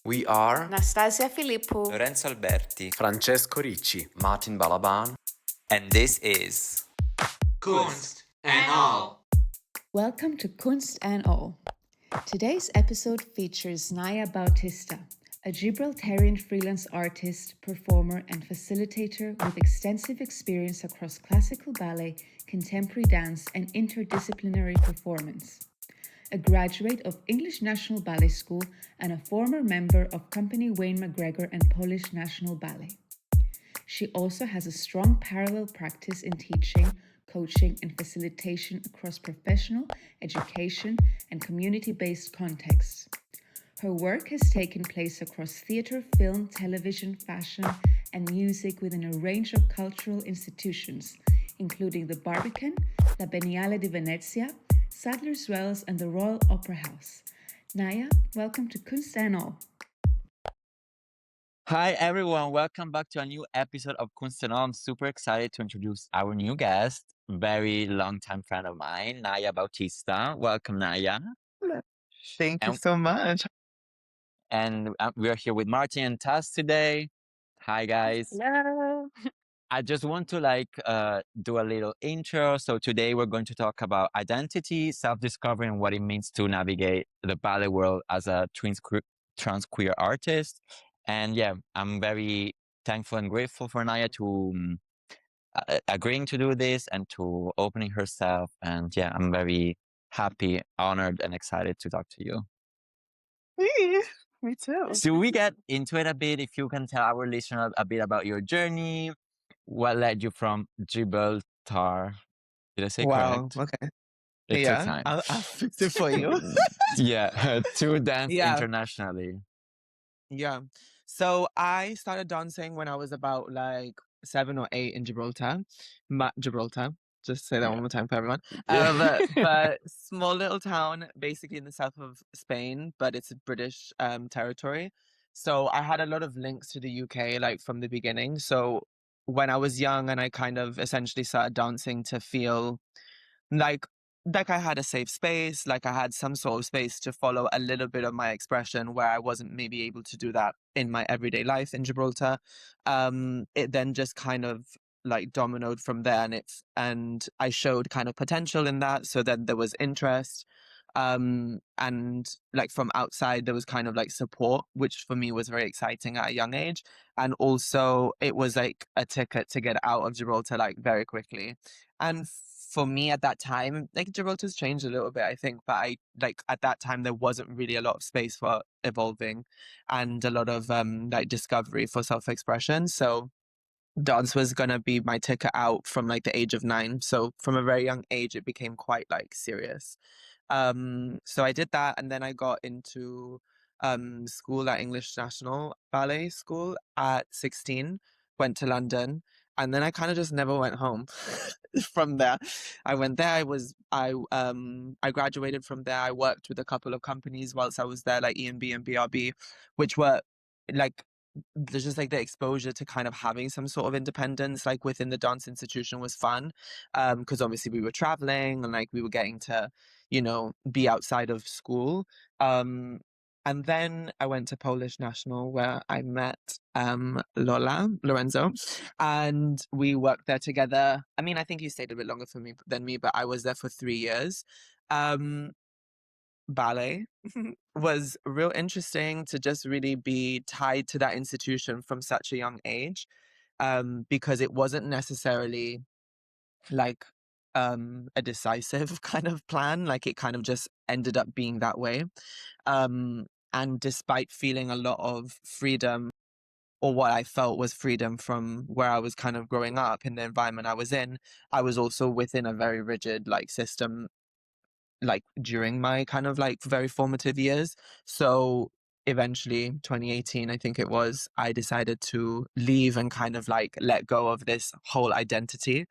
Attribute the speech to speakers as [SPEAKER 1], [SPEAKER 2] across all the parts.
[SPEAKER 1] We are
[SPEAKER 2] Nastasia Filippo,
[SPEAKER 3] Lorenzo Alberti,
[SPEAKER 1] Francesco Ricci,
[SPEAKER 3] Martin Balaban, and this is
[SPEAKER 4] Kunst and all.
[SPEAKER 2] welcome to Kunst and All. Today's episode features Naia Bautista, a Gibraltarian freelance artist, performer, and facilitator with extensive experience across classical ballet, contemporary dance, and interdisciplinary performance. A graduate of English National Ballet School and a former member of Company Wayne McGregor and Polish National Ballet. She also has a strong parallel practice in teaching, coaching, and facilitation across professional, education, and community-based contexts. Her work has taken place across theatre, film, television, fashion, and music within a range of cultural institutions, including the Barbican, La Biennale di Venezia, Sadler's Wells, and the Royal Opera House. Naia, welcome to Kunst and All.
[SPEAKER 5] Hi everyone, welcome back to a new episode of Kunst and All. I'm super excited to introduce our new guest, very long-time friend of mine, Naia Bautista. Welcome, Naia.
[SPEAKER 4] Thank you
[SPEAKER 5] And-
[SPEAKER 4] so much.
[SPEAKER 5] And we're here with Martin and Taz today. Hi guys.
[SPEAKER 2] Hello.
[SPEAKER 5] I just want to do a little intro. So today we're going to talk about identity, self-discovery, and what it means to navigate the ballet world as a trans queer artist. And yeah, I'm very thankful and grateful for Naia to agreeing to do this and to opening herself. And yeah, I'm very happy, honored, and excited to talk to you.
[SPEAKER 4] Me too.
[SPEAKER 5] So we get into it a bit. If you can tell our listeners a bit about your journey, what led you from Gibraltar? Did I say
[SPEAKER 4] Wow.
[SPEAKER 5] correct?
[SPEAKER 4] Okay.
[SPEAKER 5] It took
[SPEAKER 4] Yeah.
[SPEAKER 5] time.
[SPEAKER 4] I'll fix it for you.
[SPEAKER 5] Yeah, to dance
[SPEAKER 4] Yeah.
[SPEAKER 5] internationally.
[SPEAKER 4] Yeah. So I started dancing when I was about like 7 or 8 in Gibraltar. Gibraltar. Just say that one more time for everyone. But small little town, basically in the south of Spain, but it's a British territory. So I had a lot of links to the UK like from the beginning. So when I was young and I kind of essentially started dancing to feel like I had a safe space, like I had some sort of space to follow a little bit of my expression where I wasn't maybe able to do that in my everyday life in Gibraltar. It then just kind of like dominoed from there, and I showed kind of potential in that. So then there was interest. And like from outside there was kind of like support, which for me was very exciting at a young age. And also it was like a ticket to get out of Gibraltar like very quickly. And for me at that time, like Gibraltar's changed a little bit, I think, but I like at that time there wasn't really a lot of space for evolving and a lot of like discovery for self-expression. So dance was gonna be my ticket out from like the age of 9. So from a very young age it became quite like serious. So I did that, and then I got into school at English National Ballet School at 16, went to London, and then I kind of just never went home from there. I went there, I graduated from there. I worked with a couple of companies whilst I was there, like E&B and BRB, which were like there's just like the exposure to kind of having some sort of independence like within the dance institution was fun, because obviously we were traveling and like we were getting to be outside of school. And then I went to Polish National where I met Lorenzo, and we worked there together. I mean, I think you stayed a bit longer than me, but I was there for 3 years. Ballet was real interesting to just really be tied to that institution from such a young age, because it wasn't necessarily like a decisive kind of plan. Like it kind of just ended up being that way. And despite feeling a lot of freedom, or what I felt was freedom from where I was kind of growing up in the environment I was in, I was also within a very rigid like system like during my kind of like very formative years. So eventually 2018 I think it was, I decided to leave and kind of like let go of this whole identity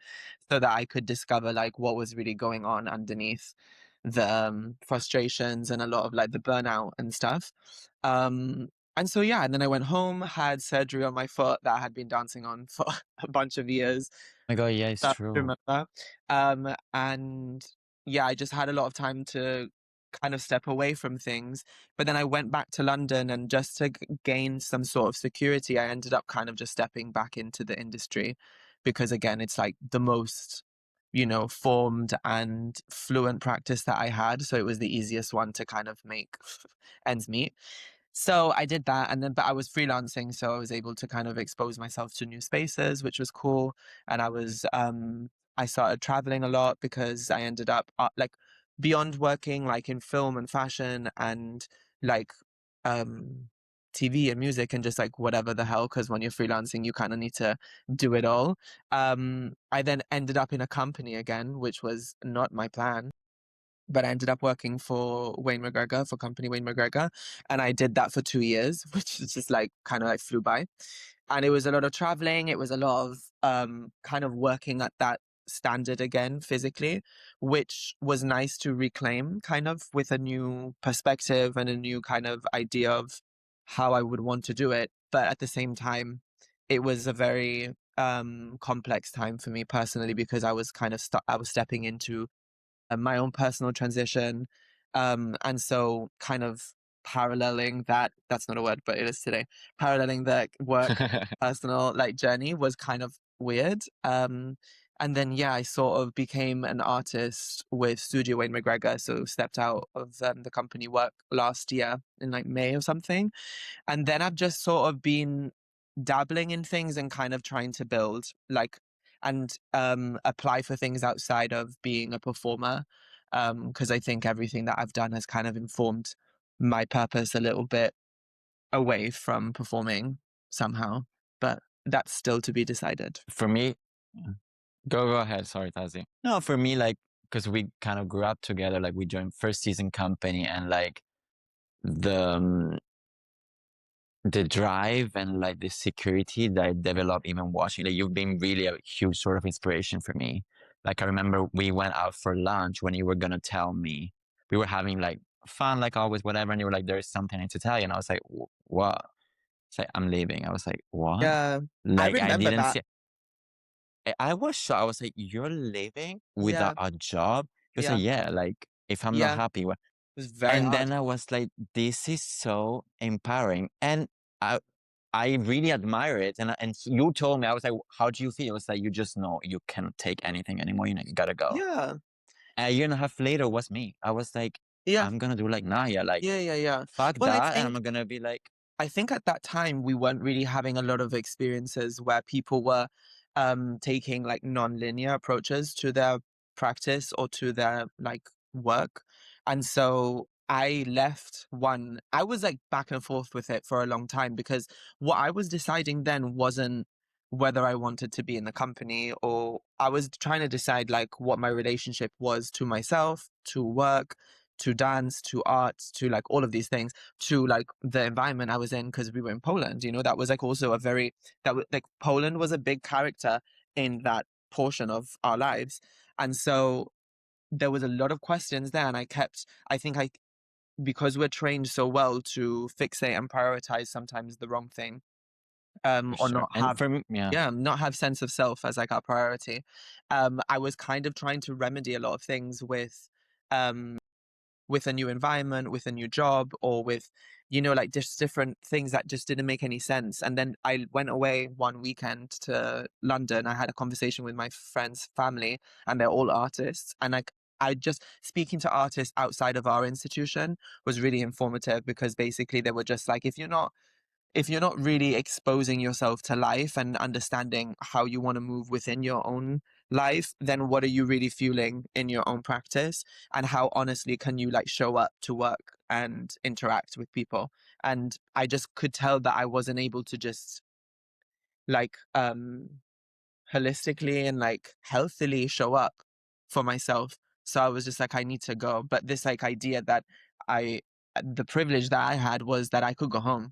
[SPEAKER 4] so that I could discover like what was really going on underneath the frustrations and a lot of like the burnout and stuff. And so yeah, and then I went home, had surgery on my foot that I had been dancing on for a bunch of years.
[SPEAKER 5] Oh my God, yeah, it's
[SPEAKER 4] That I
[SPEAKER 5] true.
[SPEAKER 4] remember. And yeah, I just had a lot of time to kind of step away from things. But then I went back to London, and just to gain some sort of security, I ended up kind of just stepping back into the industry because, again, it's like the most, formed and fluent practice that I had. So it was the easiest one to kind of make ends meet. So I did that, and then but I was freelancing, so I was able to kind of expose myself to new spaces, which was cool. And I started traveling a lot because I ended up like beyond working like in film and fashion and like um TV and music and just like whatever the hell, because when you're freelancing you kind of need to do it all. I then ended up in a company again, which was not my plan, but I ended up working for company Wayne McGregor. And I did that for 2 years, which is just like kind of like flew by. And it was a lot of traveling. It was a lot of kind of working at that standard again physically, which was nice to reclaim kind of with a new perspective and a new kind of idea of how I would want to do it. But at the same time, it was a very complex time for me personally because I was kind of I was stepping into my own personal transition. And so kind of paralleling that's not a word, but it is today. Paralleling the work personal like journey was kind of weird. And then, yeah, I sort of became an artist with Studio Wayne McGregor. So stepped out of the company work last year in like May or something. And then I've just sort of been dabbling in things and kind of trying to build like and apply for things outside of being a performer. Because I think everything that I've done has kind of informed my purpose a little bit away from performing somehow. But that's still to be decided.
[SPEAKER 5] For me, go ahead. Sorry, Tazi. No, for me, like, because we kind of grew up together, like we joined first season company, and like the the drive and like the security that I developed even watching, like you've been really a huge sort of inspiration for me. Like I remember we went out for lunch when you were gonna tell me. We were having like fun, like always, whatever, and you were like, "There's something I need to tell you," and I was like, "What?" It's like, "I'm leaving." I was like, "What?"
[SPEAKER 4] Yeah, I
[SPEAKER 5] Like I
[SPEAKER 4] remember
[SPEAKER 5] didn't
[SPEAKER 4] that.
[SPEAKER 5] see. I was shocked. I was like, "You're leaving without
[SPEAKER 4] Yeah,
[SPEAKER 5] a job?" He was
[SPEAKER 4] yeah,
[SPEAKER 5] like, "Yeah, like if I'm not
[SPEAKER 4] yeah. It
[SPEAKER 5] happy, what?"
[SPEAKER 4] was very
[SPEAKER 5] And
[SPEAKER 4] hard.
[SPEAKER 5] then I was like, "This is so empowering," and I I really admire it. And you told me, I was like, "How do you feel?" It was like, "You just know you can't take anything anymore. You know, you gotta go."
[SPEAKER 4] Yeah,
[SPEAKER 5] A year and a half later was me. I was like,
[SPEAKER 4] yeah,
[SPEAKER 5] "I'm gonna do like Naya, like
[SPEAKER 4] yeah, yeah, yeah.
[SPEAKER 5] fuck
[SPEAKER 4] Well,
[SPEAKER 5] that," and I'm gonna be like,
[SPEAKER 4] I think at that time we weren't really having a lot of experiences where people were taking like non-linear approaches to their practice or to their like work. And so I left one, I was like back and forth with it for a long time because what I was deciding then wasn't whether I wanted to be in the company, or I was trying to decide like what my relationship was to myself, to work, to dance, to art, to like all of these things, to like the environment I was in, because we were in Poland. That was like also a very that was like Poland was a big character in that portion of our lives. And so there was a lot of questions there, and I think I because we're trained so well to fixate and prioritize sometimes the wrong thing,
[SPEAKER 5] for
[SPEAKER 4] or
[SPEAKER 5] sure.
[SPEAKER 4] not
[SPEAKER 5] And
[SPEAKER 4] have
[SPEAKER 5] for me, yeah,
[SPEAKER 4] not have sense of self as like our priority. I was kind of trying to remedy a lot of things um with a new environment, with a new job, or with, like just different things that just didn't make any sense. And then I went away one weekend to London. I had a conversation with my friend's family, and they're all artists. And like, I just speaking to artists outside of our institution was really informative, because basically they were just like, if you're not really exposing yourself to life and understanding how you want to move within your own life, then what are you really feeling in your own practice? And how honestly can you like show up to work and interact with people? And I just could tell that I wasn't able to just like holistically and like healthily show up for myself. So I was just like, I need to go. But this like idea that I the privilege that I had was that I could go home,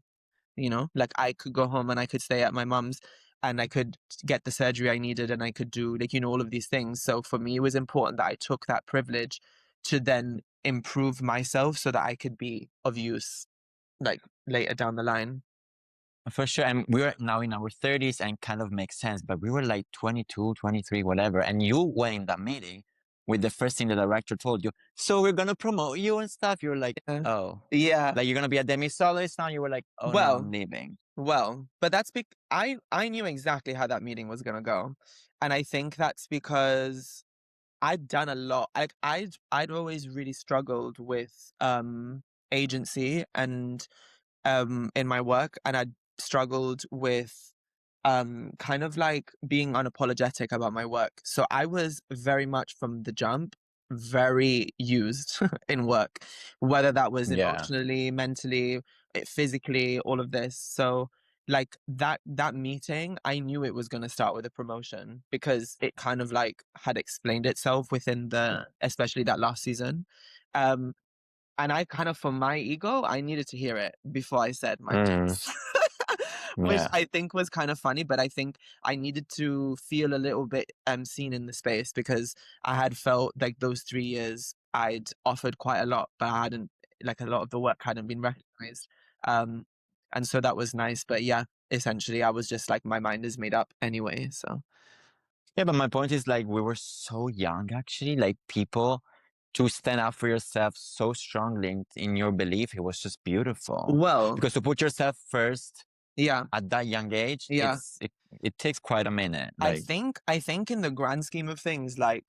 [SPEAKER 4] like I could go home and I could stay at my mom's, and I could get the surgery I needed, and I could do like, all of these things. So for me, it was important that I took that privilege to then improve myself so that I could be of use like later down the line.
[SPEAKER 5] for sure. And we were now in our 30s and kind of makes sense, but we were like 22, 23, whatever. And you went in that meeting with the first thing the director told you, so we're gonna promote you and stuff, you're like,
[SPEAKER 4] Yeah.
[SPEAKER 5] oh,
[SPEAKER 4] Yeah.
[SPEAKER 5] like you're gonna be a demi-soloist now. You were like, oh no, I'm leaving.
[SPEAKER 4] Well, but that's I knew exactly how that meeting was gonna go, and I think that's because I'd done a lot. Like I'd always really struggled with agency and in my work, and I struggled with kind of like being unapologetic about my work. So I was very much from the jump very used in work, whether that was
[SPEAKER 5] Yeah.
[SPEAKER 4] emotionally, mentally, physically, all of this. So like that meeting, I knew it was going to start with a promotion because it kind of like had explained itself within the, especially that last season. um and I kind of, for my ego, I needed to hear it before I said my piece. Which
[SPEAKER 5] Yeah.
[SPEAKER 4] I think was kind of funny, but I think I needed to feel a little bit seen in the space because I had felt like those 3 years I'd offered quite a lot, but I hadn't, like a lot of the work hadn't been recognized. Um, and so that was nice. But yeah, essentially I was just like, my mind is made up anyway. So
[SPEAKER 5] Yeah, but my point is like we were so young actually, like people to stand up for yourself so strongly in your belief, it was just beautiful.
[SPEAKER 4] well,
[SPEAKER 5] Because to put yourself first
[SPEAKER 4] yeah.
[SPEAKER 5] at that young age,
[SPEAKER 4] Yeah.
[SPEAKER 5] it takes quite a minute. Like
[SPEAKER 4] I think in the grand scheme of things, like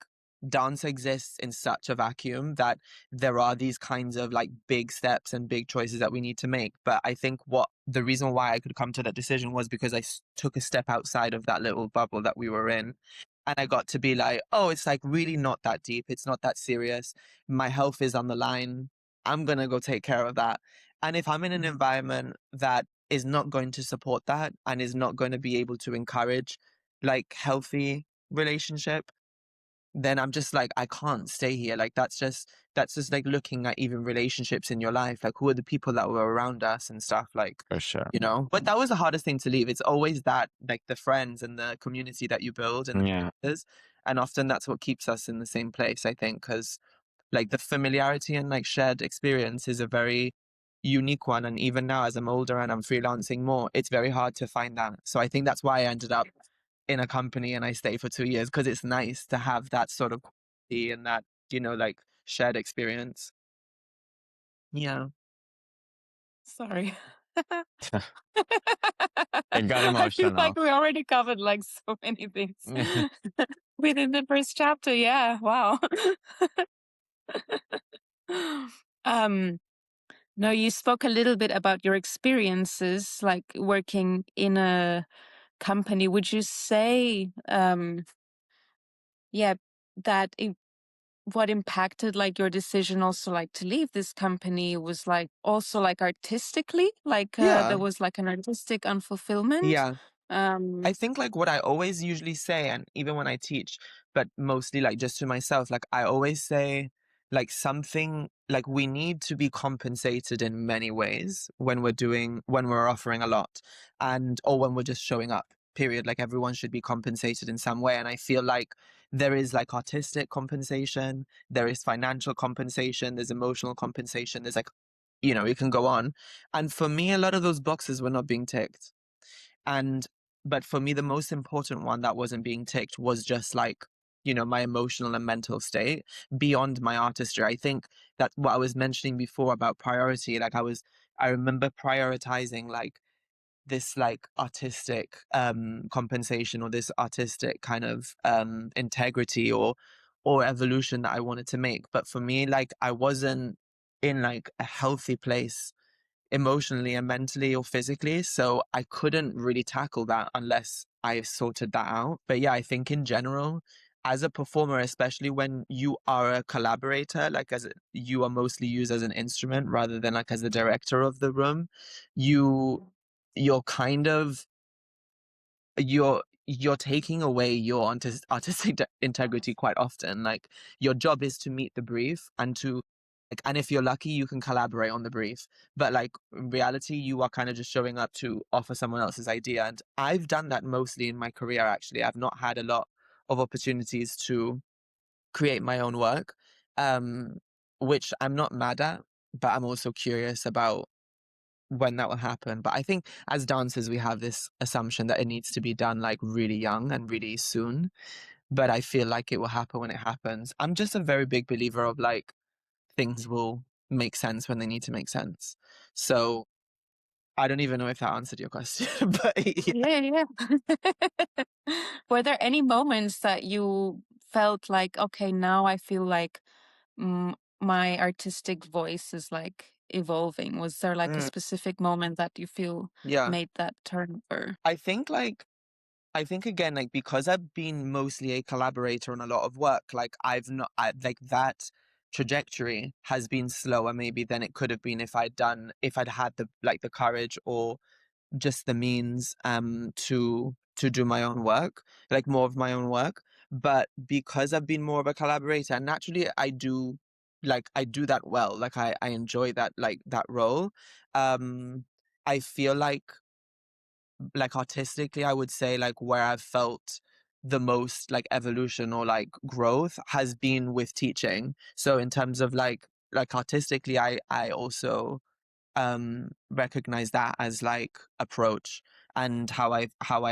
[SPEAKER 4] dance exists in such a vacuum that there are these kinds of like big steps and big choices that we need to make. But I think what the reason why I could come to that decision was because I took a step outside of that little bubble that we were in. And I got to be like, oh, it's like really not that deep. It's not that serious. My health is on the line. I'm going to go take care of that. And if I'm in an environment that is not going to support that and is not going to be able to encourage like healthy relationship, then I'm just like, I can't stay here. Like that's just like looking at even relationships in your life, like who are the people that were around us and stuff, like,
[SPEAKER 5] for sure.
[SPEAKER 4] you know. But that was the hardest thing to leave. It's always that, like the friends and the community that you build and
[SPEAKER 5] Yeah.
[SPEAKER 4] and often that's what keeps us in the same place, I think, because like the familiarity and like shared experience is a very unique one. And even now, as I'm older and I'm freelancing more, it's very hard to find that. So I think that's why I ended up in a company and I stayed for 2 years, because it's nice to have that sort of quality and that, you know, like shared experience. Yeah.
[SPEAKER 1] Sorry.
[SPEAKER 5] It got
[SPEAKER 1] I feel
[SPEAKER 5] emotional.
[SPEAKER 1] like we already covered like so many things within the first chapter. Yeah. Wow. No, you spoke a little bit about your experiences, like working in a company. Would you say, yeah, that what impacted like your decision also like to leave this company was like also like artistically, like
[SPEAKER 4] Yeah.
[SPEAKER 1] there was like an artistic unfulfillment?
[SPEAKER 4] Yeah.
[SPEAKER 1] Um,
[SPEAKER 4] I think like what I always usually say, and even when I teach, but mostly like just to myself, like I always say, like something like we need to be compensated in many ways when we're offering a lot, and or when we're just showing up, period. Like everyone should be compensated in some way. And I feel like there is like artistic compensation, there is financial compensation, there's emotional compensation, there's like, you know, it can go on. And for me, a lot of those boxes were not being ticked. And but for me, the most important one that wasn't being ticked was just like, you know, my emotional and mental state beyond my artistry. I think that what I was mentioning before about priority, like I remember prioritizing like this like artistic compensation, or this artistic kind of integrity or evolution that I wanted to make. But for me, like I wasn't in like a healthy place emotionally and mentally or physically. So I couldn't really tackle that unless I sorted that out. But yeah, I think in general, as a performer, especially when you are a collaborator, like you are mostly used as an instrument rather than like as the director of the room, you're kind of you're taking away your artistic integrity quite often. Like your job is to meet the brief and to like, and if you're lucky, you can collaborate on the brief. But like in reality, you are kind of just showing up to offer someone else's idea. And I've done that mostly in my career, actually. I've not had a lot of opportunities to create my own work, um, which I'm not mad at, but I'm also curious about when that will happen. But I think as dancers, we have this assumption that it needs to be done like really young and really soon. but I feel like it will happen when it happens. I'm just a very big believer of like things will make sense when they need to make sense. So I don't even know if that answered your question, but yeah.
[SPEAKER 1] Yeah, yeah. Were there any moments that you felt like, okay, now I feel like my artistic voice is like evolving? Was there like a
[SPEAKER 4] Mm,
[SPEAKER 1] specific moment that you feel
[SPEAKER 4] yeah.
[SPEAKER 1] made that turn over?
[SPEAKER 4] I think like I think again, like because I've been mostly a collaborator on a lot of work, like like that trajectory has been slower maybe than it could have been if I'd had the courage or just the means to do my own work, like more of my own work. But because I've been more of a collaborator, and naturally I do that well. Like I enjoy that that role. Um I feel like artistically, I would say like where I've felt the most like evolution or like growth has been with teaching. So in terms of like artistically, I also recognize that as like approach and how I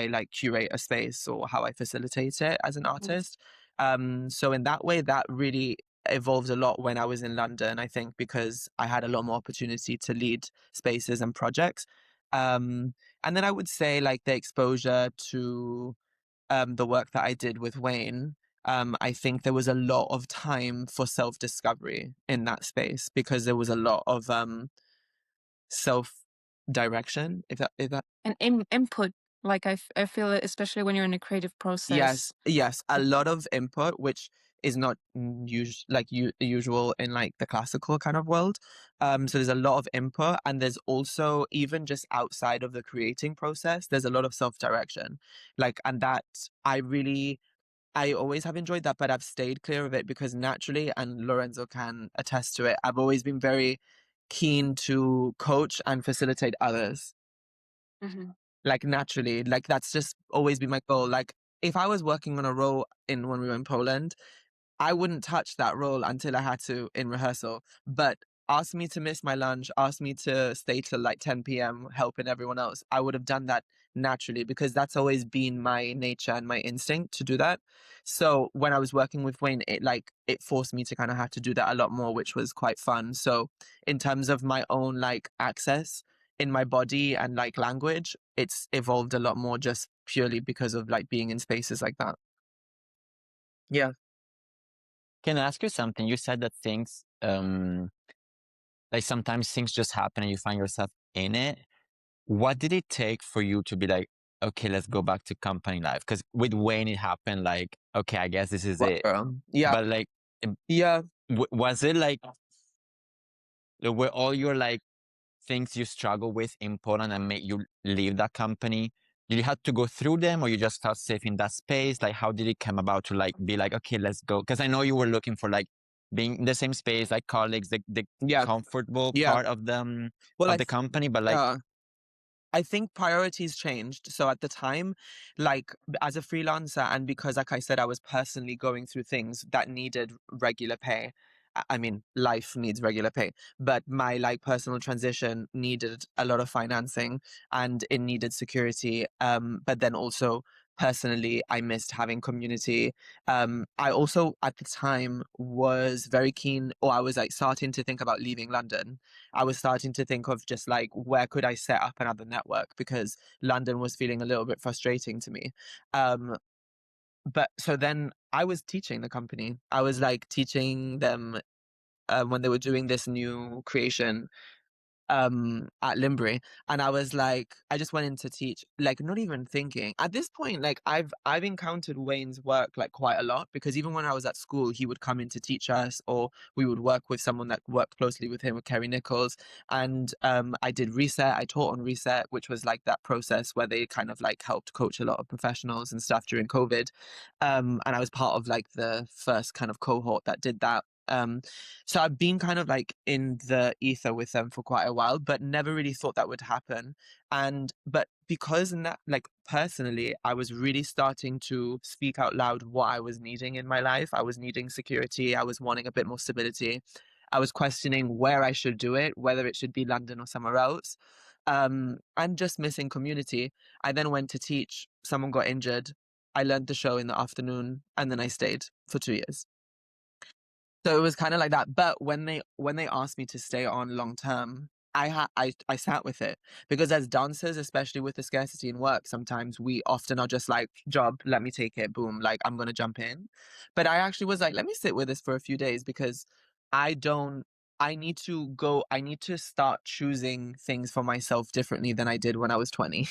[SPEAKER 4] like curate a space or how I facilitate it as an
[SPEAKER 1] Mm.
[SPEAKER 4] artist. So in that way that really evolved a lot when I was in London, I think, because I had a lot more opportunity to lead spaces and projects. And then I would say like the exposure to the work that I did with Wayne, I think there was a lot of time for self-discovery in that space because there was a lot of self-direction, if that
[SPEAKER 1] And input, like I feel it, especially when you're in a creative process.
[SPEAKER 4] yes, a lot of input, which is not usual in like the classical kind of world. So there's a lot of input, and there's also, even just outside of the creating process, there's a lot of self-direction. Like, and that I always have enjoyed that, but I've stayed clear of it because naturally, and Lorenzo can attest to it, I've always been very keen to coach and facilitate others.
[SPEAKER 1] Mhm.
[SPEAKER 4] Like naturally, like that's just always been my goal. Like if I was working on a role in when we were in Poland, I wouldn't touch that role until I had to in rehearsal. But ask me to miss my lunch, ask me to stay till like 10 p.m. helping everyone else. I would have done that naturally because that's always been my nature and my instinct to do that. So when I was working with Wayne, it forced me to kind of have to do that a lot more, which was quite fun. So in terms of my own like access in my body and like language, it's evolved a lot more just purely because of like being in spaces like that. Yeah.
[SPEAKER 5] Can I ask you something? You said that like sometimes things just happen and you find yourself in it. What did it take for you to be like, okay, let's go back to company life? Because with Wayne, it happened like, okay, I guess this is it.
[SPEAKER 4] Yeah.
[SPEAKER 5] But like,
[SPEAKER 4] Yeah.
[SPEAKER 5] was it like, were all your like things you struggle with in Poland and made you leave that company? Did you have to go through them, or you just felt safe in that space? Like, how did it come about to like be like, okay, let's go? Because I know you were looking for like being in the same space, like colleagues, the
[SPEAKER 4] Yeah.
[SPEAKER 5] comfortable
[SPEAKER 4] Yeah.
[SPEAKER 5] part of them
[SPEAKER 4] Well,
[SPEAKER 5] of the company, but like,
[SPEAKER 4] uh, I think priorities changed. So at the time, like as a freelancer, and because, like I said, I was personally going through things that needed regular pay. I mean, life needs regular pay, but my like personal transition needed a lot of financing and it needed security. But then also personally, I missed having community. I also at the time was very keen, or I was like starting to think about leaving London. I was starting to think of just like where could I set up another network because London was feeling a little bit frustrating to me. Um, but so then I was teaching the company. I was like teaching them when they were doing this new creation at Limbury, and I was like, I just went in to teach, like not even thinking at this point. Like I've encountered Wayne's work like quite a lot because even when I was at school he would come in to teach us, or we would work with someone that worked closely with him, with Kerry Nichols. And I did Reset, I taught on Reset, which was like that process where they kind of like helped coach a lot of professionals and stuff during COVID. And I was part of like the first kind of cohort that did that. So I've been kind of like in the ether with them for quite a while, but never really thought that would happen. But because in that, like personally, I was really starting to speak out loud what I was needing in my life. I was needing security. I was wanting a bit more stability. I was questioning where I should do it, whether it should be London or somewhere else. And just missing community. I then went to teach. Someone got injured. I learned the show in the afternoon, and then I stayed for 2 years. So it was kind of like that. But when they asked me to stay on long term, I sat with it, because as dancers, especially with the scarcity in work, sometimes we often are just like, job, let me take it, boom, like I'm gonna jump in. But I actually was like, let me sit with this for a few days, because I don't I need to start choosing things for myself differently than I did when I was 20.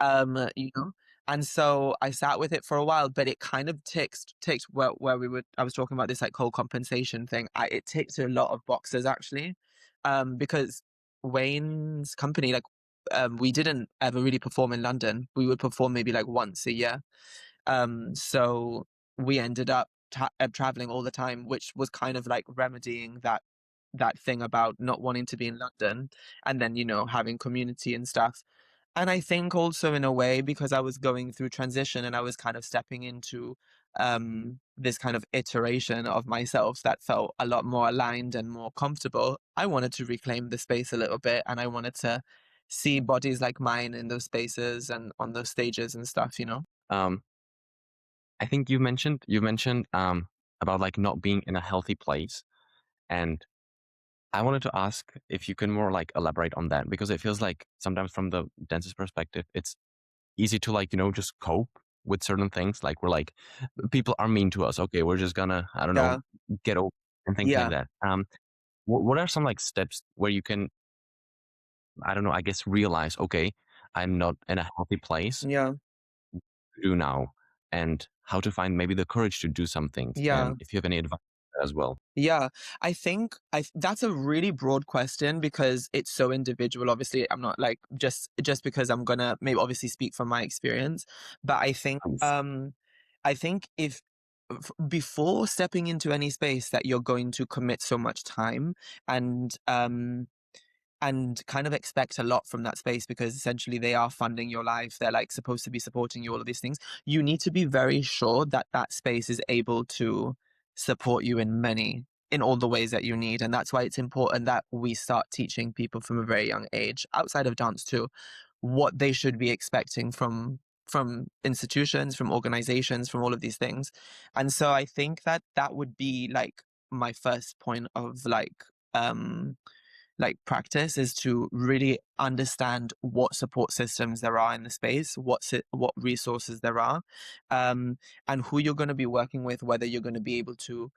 [SPEAKER 4] You know? And so I sat with it for a while, but it kind of ticked where I was talking about this like whole compensation thing. It ticked a lot of boxes actually, because Wayne's company, like, we didn't ever really perform in London. We would perform maybe like once a year. So we ended up traveling all the time, which was kind of like remedying that thing about not wanting to be in London, and then, having community and stuff. And I think also in a way, because I was going through transition and I was kind of stepping into this kind of iteration of myself that felt a lot more aligned and more comfortable, I wanted to reclaim the space a little bit, and I wanted to see bodies like mine in those spaces and on those stages and stuff.
[SPEAKER 6] Um, I think you mentioned about like not being in a healthy place, and I wanted to ask if you can more like elaborate on that, because it feels like sometimes from the dancer's perspective, it's easy to like just cope with certain things. Like we're like, people are mean to us. Okay, we're just gonna, I don't know,
[SPEAKER 4] Yeah,
[SPEAKER 6] get over and things like
[SPEAKER 4] yeah,
[SPEAKER 6] that. What are some like steps where you can, I don't know, I guess realize, okay, I'm not in a healthy place
[SPEAKER 4] yeah,
[SPEAKER 6] to do now, and how to find maybe the courage to do some things,
[SPEAKER 4] yeah.
[SPEAKER 6] and if you have any advice as well.
[SPEAKER 4] Yeah, I think that's a really broad question, because it's so individual. Obviously, I'm not like just because I'm gonna maybe obviously speak from my experience, but
[SPEAKER 6] Please.
[SPEAKER 4] I think if before stepping into any space that you're going to commit so much time and kind of expect a lot from that space, because essentially they are funding your life. They're like supposed to be supporting you, all of these things. You need to be very sure that that space is able to support you in all the ways that you need. And that's why it's important that we start teaching people from a very young age, outside of dance too, what they should be expecting from institutions, from organizations, from all of these things. And so I think that that would be like my first point of like practice, is to really understand what support systems there are in the space, what resources there are, and who you're going to be working with, whether you're going to be able to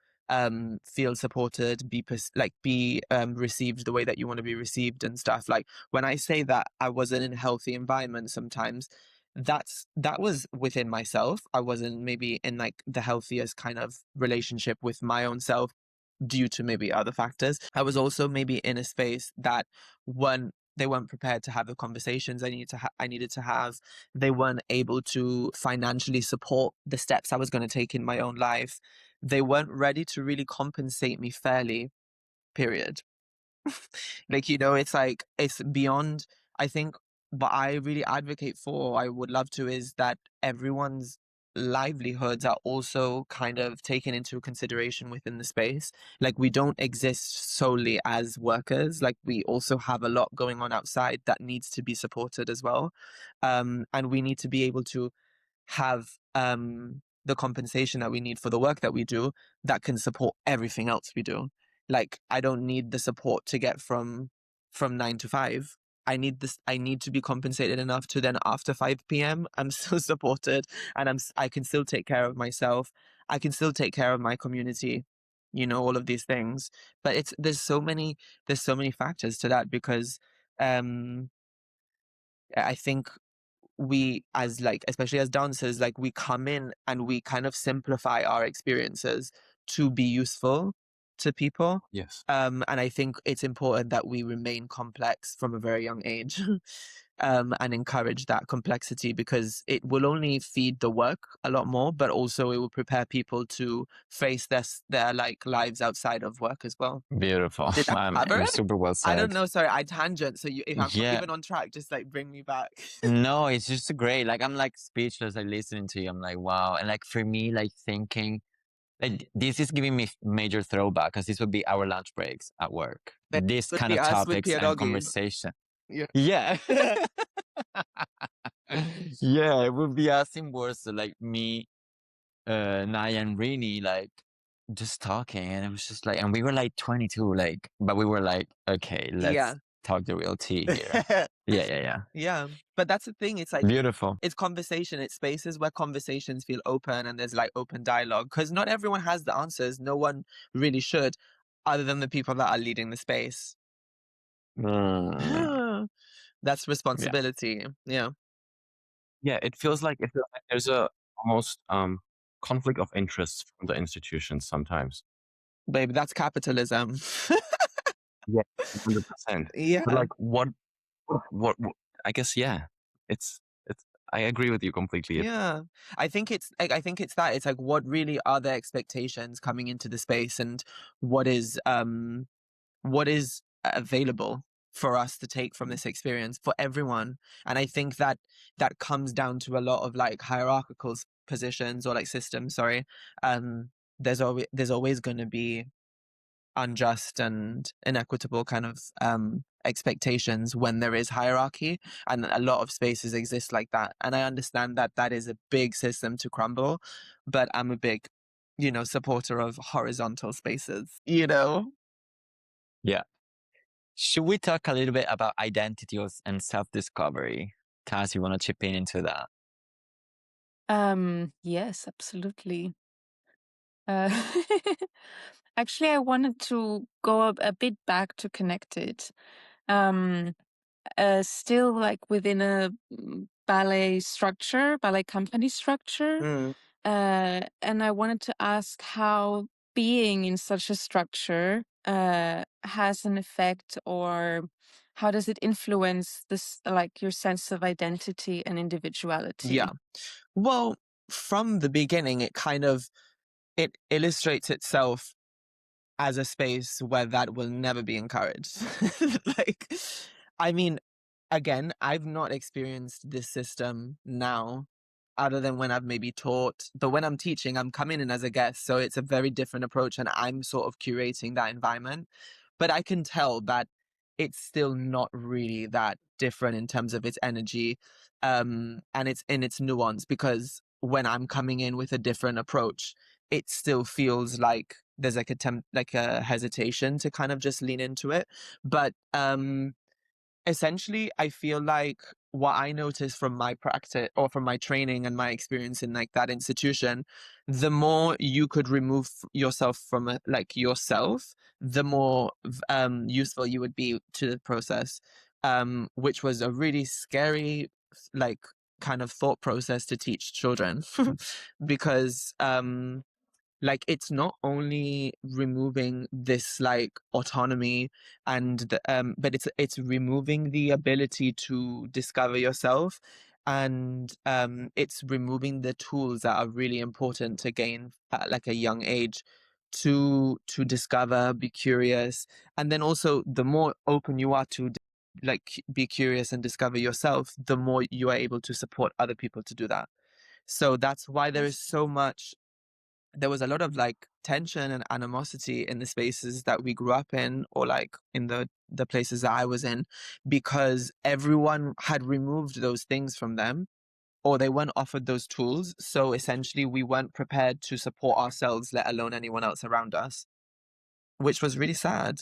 [SPEAKER 4] feel supported, be received the way that you want to be received and stuff. Like when I say that I wasn't in a healthy environment sometimes, that was within myself. I wasn't maybe in like the healthiest kind of relationship with my own self, due to maybe other factors. I was also maybe in a space that they weren't prepared to have the conversations I needed to have. They weren't able to financially support the steps I was going to take in my own life. They weren't ready to really compensate me fairly, period. Like, it's like, it's beyond, I think, what I really advocate for, I would love to, is that everyone's livelihoods are also kind of taken into consideration within the space. Like, we don't exist solely as workers. Like, we also have a lot going on outside that needs to be supported as well. And we need to be able to have the compensation that we need for the work that we do, that can support everything else we do. Like, I don't need the support to get from 9 to 5. I need to be compensated enough to then, after 5 p.m., I'm still supported, and I can still take care of myself. I can still take care of my community, all of these things. But there's so many factors to that, because um I think we, as like, especially as dancers, like, we come in and we kind of simplify our experiences to be useful to people.
[SPEAKER 6] Yes.
[SPEAKER 4] And I think it's important that we remain complex from a very young age. And encourage that complexity, because it will only feed the work a lot more, but also it will prepare people to face their like lives outside of work as well.
[SPEAKER 6] Beautiful.
[SPEAKER 4] Did that cover it?
[SPEAKER 6] Super well
[SPEAKER 4] I don't
[SPEAKER 6] said.
[SPEAKER 4] know. Sorry, I tangent. So if I'm not
[SPEAKER 6] Yeah.
[SPEAKER 4] even on track, just like bring me back.
[SPEAKER 5] No, it's just great. Like I'm like speechless, like listening to you. I'm like, wow. And like for me, like thinking, like this is giving me major throwback, because this would be our lunch breaks at work.
[SPEAKER 4] This
[SPEAKER 5] This
[SPEAKER 4] would
[SPEAKER 5] kind
[SPEAKER 4] be
[SPEAKER 5] of
[SPEAKER 4] us with
[SPEAKER 5] topics
[SPEAKER 4] Pia
[SPEAKER 5] and
[SPEAKER 4] Doggy.
[SPEAKER 5] conversation.
[SPEAKER 4] Yeah.
[SPEAKER 5] Yeah. Yeah, it would be as same words like me, Naya and Rini, like just talking, and it was just like, and we were like 22, like, but we were like, okay, let's
[SPEAKER 4] Yeah.
[SPEAKER 5] talk the real tea here. Yeah, yeah, yeah.
[SPEAKER 4] Yeah. But that's the thing. It's like,
[SPEAKER 5] Beautiful.
[SPEAKER 4] it's conversation. It's spaces where conversations feel open and there's like open dialogue, because not everyone has the answers. No one really should, other than the people that are leading the space.
[SPEAKER 5] Mm,
[SPEAKER 4] That's
[SPEAKER 5] yeah.
[SPEAKER 4] responsibility. Yeah.
[SPEAKER 6] Yeah, it feels like there's a almost conflict of interests from the institutions sometimes.
[SPEAKER 4] Babe, that's capitalism.
[SPEAKER 6] Yeah, 100%. But
[SPEAKER 4] Yeah.
[SPEAKER 6] like what I guess yeah. It's I agree with you completely.
[SPEAKER 4] Yeah. I think it's that. It's like, what really are the expectations coming into the space, and what is available for us to take from this experience for everyone. And I think that that comes down to a lot of like hierarchical positions, or like systems, sorry. um there's always going to be unjust and inequitable kind of expectations when there is hierarchy, and a lot of spaces exist like that. And I understand that that is a big system to crumble, but I'm a big, supporter of horizontal spaces.
[SPEAKER 5] Yeah. Should we talk a little bit about identity and self-discovery? Taz, you want to chip in into that?
[SPEAKER 1] Yes, absolutely. Uh, actually, I wanted to go a bit back to connected. Um, still like within a ballet company structure.
[SPEAKER 4] Mm,
[SPEAKER 1] And I wanted to ask how being in such a structure has an effect, or how does it influence this, like your sense of identity and individuality?
[SPEAKER 4] yeah. Well, from the beginning, it illustrates itself as a space where that will never be encouraged. Like, I mean, again, I've not experienced this system now, other than when I've maybe taught. But when I'm teaching, I'm coming in as a guest. So it's a very different approach, and I'm sort of curating that environment. But I can tell that it's still not really that different in terms of its energy, and it's in its nuance, because when I'm coming in with a different approach, it still feels like there's like a hesitation to kind of just lean into it. But essentially, I feel like what I noticed from my practice, or from my training and my experience in like that institution, the more you could remove yourself from like yourself, the more useful you would be to the process. Which was a really scary, like, kind of thought process to teach children, because like, it's not only removing this like autonomy, but it's removing the ability to discover yourself, and it's removing the tools that are really important to gain at like a young age, to discover, be curious. And then also, the more open you are to like be curious and discover yourself, the more you are able to support other people to do that. So that's why there was a lot of like tension and animosity in the spaces that we grew up in, or like in the places that I was in, because everyone had removed those things from them, or they weren't offered those tools. So essentially, we weren't prepared to support ourselves, let alone anyone else around us, which was really sad,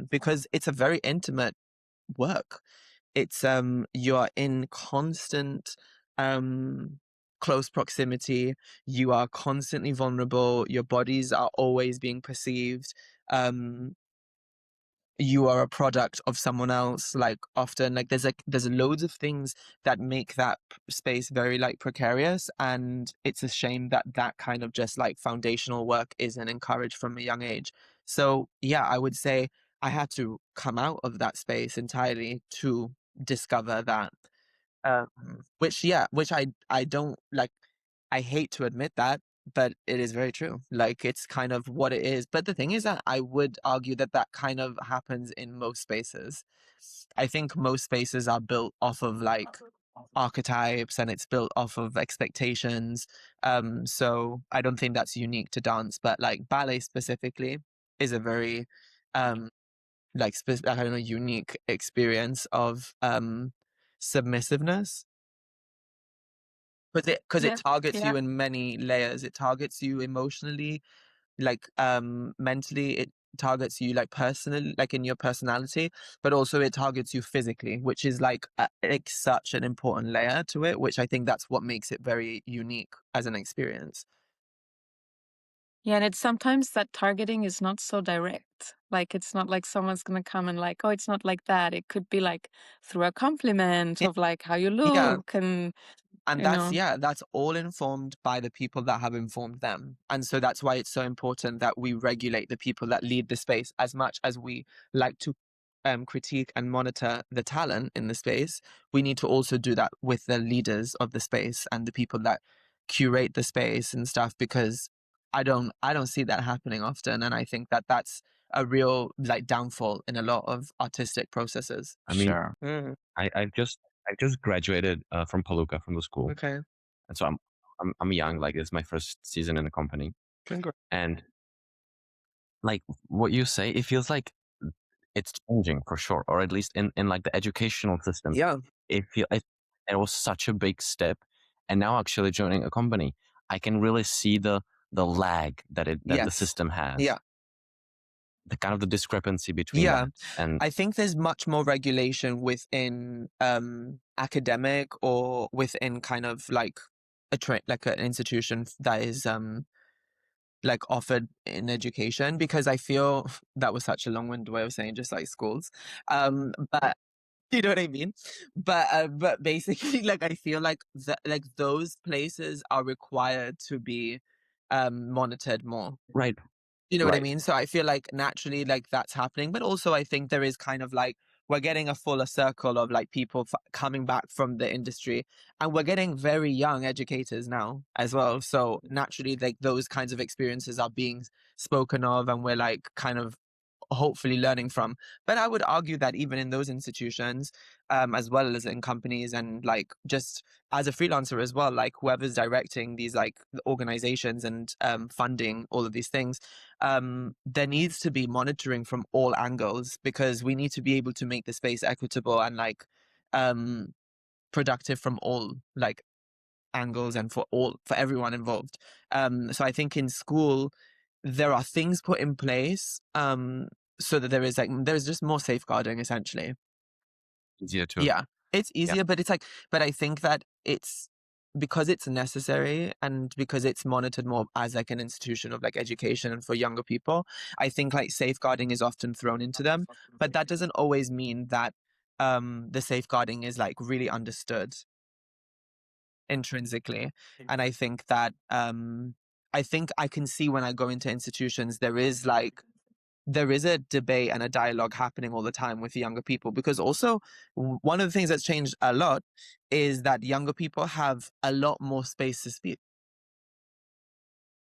[SPEAKER 4] because it's a very intimate work. It's you're in constant close proximity. You are constantly vulnerable. Your bodies are always being perceived. um you are a product of someone else, like, often, like, there's loads of things that make that space very like precarious, and it's a shame that that kind of just like foundational work isn't encouraged from a young age. So yeah, I would say I had to come out of that space entirely to discover that. um, which I don't like. I hate to admit that, but it is very true. Like, it's kind of what it is. But the thing is that I would argue that that kind of happens in most spaces. I think most spaces are built off of like archetypes, and it's built off of expectations. So I don't think that's unique to dance, but like ballet specifically is a very I don't know, unique experience of submissiveness. because
[SPEAKER 1] Yeah.
[SPEAKER 4] it targets
[SPEAKER 1] Yeah.
[SPEAKER 4] you in many layers. It targets you emotionally, like mentally. It targets you like personally, like in your personality, but also it targets you physically, which is like such an important layer to it, which I think that's what makes it very unique as an experience.
[SPEAKER 1] Yeah, and it's sometimes that targeting is not so direct. Like it's not like someone's gonna come and like, oh, it's not like that. It could be like through a compliment
[SPEAKER 4] Yeah,
[SPEAKER 1] of like how you
[SPEAKER 4] yeah.
[SPEAKER 1] look and
[SPEAKER 4] And
[SPEAKER 1] you know.
[SPEAKER 4] that's all informed by the people that have informed them. And so that's why it's so important that we regulate the people that lead the space as much as we like to critique and monitor the talent in the space. We need to also do that with the leaders of the space and the people that curate the space and stuff, because I don't see that happening often. And I think that that's a real like downfall in a lot of artistic processes.
[SPEAKER 6] I mean,
[SPEAKER 5] Sure.
[SPEAKER 4] Mm,
[SPEAKER 6] I just graduated from Paluca from the school,
[SPEAKER 4] okay.
[SPEAKER 6] and so I'm young. Like it's my first season in the company,
[SPEAKER 4] Congrats.
[SPEAKER 6] and like what you say, it feels like it's changing for sure, or at least in like the educational system.
[SPEAKER 4] Yeah.
[SPEAKER 6] It was such a big step, and now actually joining a company, I can really see the lag that the
[SPEAKER 4] Yes.
[SPEAKER 6] system has,
[SPEAKER 4] Yeah.
[SPEAKER 6] the kind of the discrepancy between
[SPEAKER 4] Yeah.
[SPEAKER 6] that and
[SPEAKER 4] I think there's much more regulation within academic or within kind of like like an institution that is like offered in education, because I feel that was such a long-winded way of saying just like schools. But you know what I mean? But basically like I feel like like those places are required to be monitored more.
[SPEAKER 6] right,
[SPEAKER 4] You know what I
[SPEAKER 6] right.
[SPEAKER 4] mean? So I feel like naturally, like that's happening, but also I think there is kind of like we're getting a fuller circle of like people coming back from the industry, and we're getting very young educators now as well. So naturally, like those kinds of experiences are being spoken of, and we're like kind of hopefully learning from. But I would argue that even in those institutions, as well as in companies and like just as a freelancer as well, like whoever's directing these like organizations and funding all of these things, there needs to be monitoring from all angles, because we need to be able to make the space equitable and like um, productive from all like angles and for everyone involved. So I think in school there are things put in place so that there's just more safeguarding essentially.
[SPEAKER 6] Easier to
[SPEAKER 4] Yeah, it's
[SPEAKER 6] yeah.
[SPEAKER 4] easier, but it's like, but I think that it's because it's necessary and because it's monitored more as like an institution of like education and for younger people. I think like safeguarding is often thrown into them, but that doesn't always mean that the safeguarding is like really understood intrinsically. And I think that I think I can see when I go into institutions there is a debate and a dialogue happening all the time with younger people, because also one of the things that's changed a lot is that younger people have a lot more space to speak.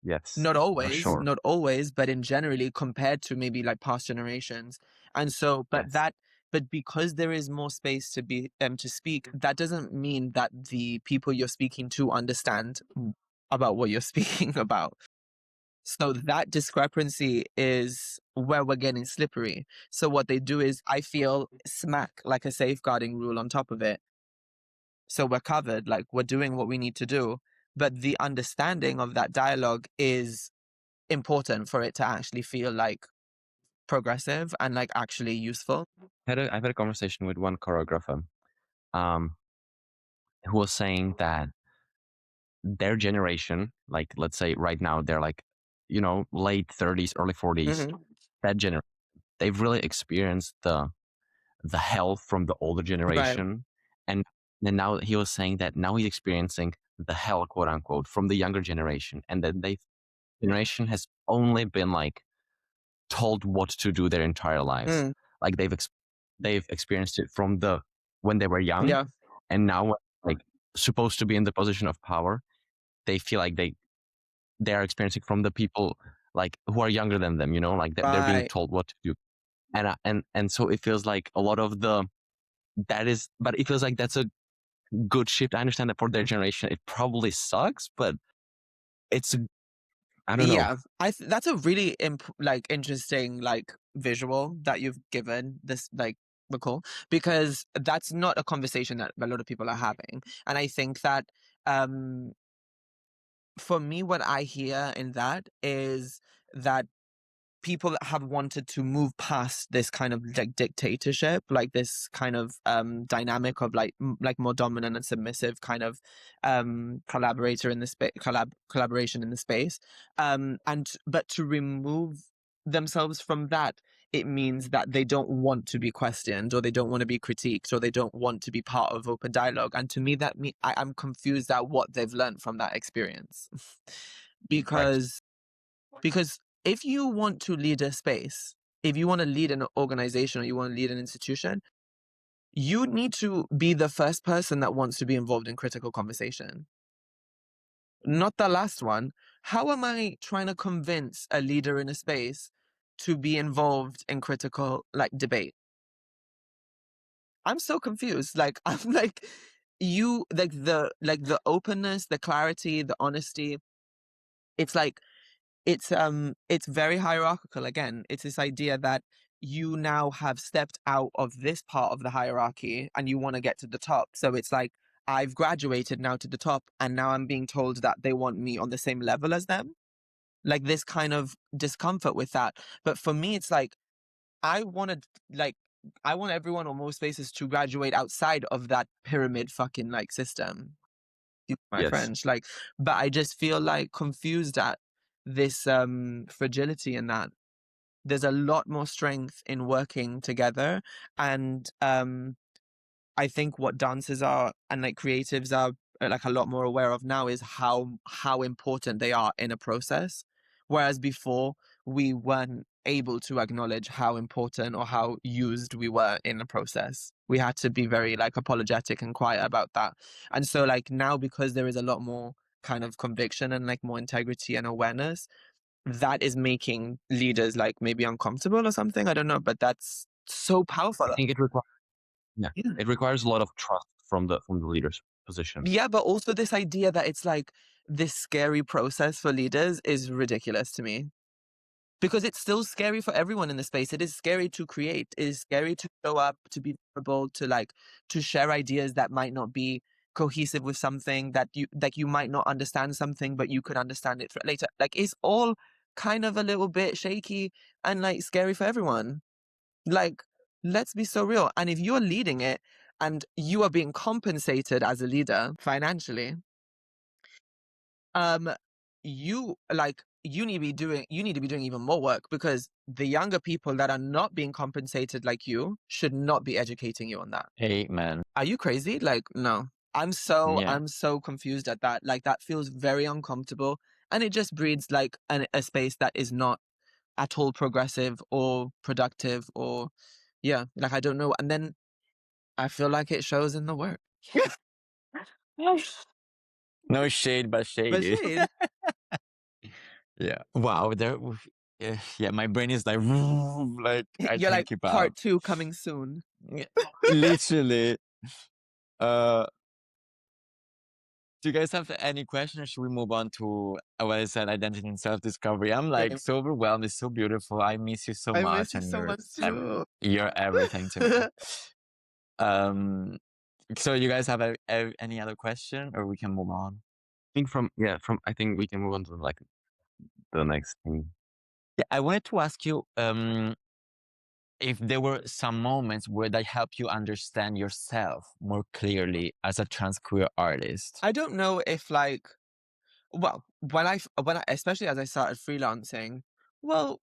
[SPEAKER 6] Yes,
[SPEAKER 4] Not
[SPEAKER 6] for
[SPEAKER 4] always,
[SPEAKER 6] sure.
[SPEAKER 4] not always, but in generally compared to maybe like past generations. And so,
[SPEAKER 6] Yes.
[SPEAKER 4] but because there is more space to be to speak, that doesn't mean that the people you're speaking to understand about what you're speaking about. So that discrepancy is where we're getting slippery. So what they do is, I feel, smack like a safeguarding rule on top of it. So we're covered, like we're doing what we need to do. But the understanding of that dialogue is important for it to actually feel like progressive and like actually useful.
[SPEAKER 6] I've had a conversation with one choreographer, um, who was saying that their generation, like let's say right now, they're like, late 30s, early 40s.
[SPEAKER 4] Hmm.
[SPEAKER 6] That generation, they've really experienced the hell from the older
[SPEAKER 4] Right.
[SPEAKER 6] generation, and then now he was saying that now he's experiencing the hell, quote unquote, from the younger generation, and that they generation has only been like told what to do their entire lives.
[SPEAKER 4] Mm.
[SPEAKER 6] Like they've experienced it from when they were young,
[SPEAKER 4] Yeah.
[SPEAKER 6] and now when, like supposed to be in the position of power, they feel like they are experiencing from the people like who are younger than them. Like they're being
[SPEAKER 4] Right.
[SPEAKER 6] told what to do, and so it feels like a lot of but it feels like that's a good shift. I understand that for their generation, it probably sucks, but it's I don't know.
[SPEAKER 4] Yeah, that's a really like interesting like visual that you've given this, like reciprocal, because that's not a conversation that a lot of people are having. And I think that for me, what I hear in that is that people have wanted to move past this kind of like dictatorship, like this kind of dynamic of like more dominant and submissive kind of collaborator in the space, collaboration in the space, but to remove themselves from that, it means that they don't want to be questioned, or they don't want to be critiqued, or they don't want to be part of open dialogue. And to me, I'm confused at what they've learned from that experience.
[SPEAKER 5] Right.
[SPEAKER 4] Because if you want to lead a space, if you want to lead an organization, or you want to lead an institution, you need to be the first person that wants to be involved in critical conversation, not the last one. How am I trying to convince a leader in a space to be involved in critical like debate? I'm so confused. Like, I'm like, you like the openness, the clarity, the honesty. It's like it's very hierarchical. Again, it's this idea that you now have stepped out of this part of the hierarchy and you want to get to the top. So it's like, I've graduated now to the top, and now I'm being told that they want me on the same level as them. Like, this kind of discomfort with that. But for me, it's like, I wanted like I want everyone on most spaces to graduate outside of that pyramid fucking like system. My
[SPEAKER 6] Yes.
[SPEAKER 4] French, like, but I just feel like confused at this fragility in that. There's a lot more strength in working together. And I think what dancers are and like creatives are like a lot more aware of now is how important they are in a process. Whereas before, we weren't able to acknowledge how important or how used we were in the process. We had to be very like apologetic and quiet about that. And so like now, because there is a lot more kind of conviction and like more integrity and awareness, that is making leaders like maybe uncomfortable or something. I don't know, but that's so powerful.
[SPEAKER 6] I think
[SPEAKER 4] Yeah.
[SPEAKER 6] it requires a lot of trust from the leader's position.
[SPEAKER 4] Yeah, but also this idea that it's like this scary process for leaders is ridiculous to me. Because it's still scary for everyone in the space. It is scary to create. It is scary to show up, to be vulnerable, to share ideas that might not be cohesive with something, that you might not understand something, but you could understand it later. Like, it's all kind of a little bit shaky and like scary for everyone. Like, let's be so real. And if you're leading it and you are being compensated as a leader financially, you need to be doing even more work, because the younger people that are not being compensated like you should not be educating you on that.
[SPEAKER 5] Amen.
[SPEAKER 4] Are you crazy? Like, no.
[SPEAKER 5] Yeah.
[SPEAKER 4] I'm so confused at that. Like, that feels very uncomfortable, and it just breeds like a space that is not at all progressive or productive, or yeah, like, I don't know. And then I feel like it shows in the work.
[SPEAKER 5] No shade, but
[SPEAKER 4] But
[SPEAKER 5] shady.
[SPEAKER 4] shade.
[SPEAKER 5] Yeah. Wow. Yeah, my brain is like, like I
[SPEAKER 4] You're
[SPEAKER 5] can't
[SPEAKER 4] like,
[SPEAKER 5] keep up.
[SPEAKER 4] part 2 coming soon.
[SPEAKER 5] Yeah, literally. Uh, do you guys have any questions? Should we move on to what I said, identity and self-discovery? I'm like
[SPEAKER 4] Okay.
[SPEAKER 5] so overwhelmed. It's so beautiful. I miss you so
[SPEAKER 4] I
[SPEAKER 5] much,
[SPEAKER 4] miss you
[SPEAKER 5] and
[SPEAKER 4] so much too.
[SPEAKER 5] you're everything to me. So you guys have any other question, or we can move on?
[SPEAKER 6] I think we can move on to like the next thing.
[SPEAKER 5] Yeah, I wanted to ask you, if there were some moments where that helped you understand yourself more clearly as a trans queer artist.
[SPEAKER 4] I don't know if like, well, especially as I started freelancing, well,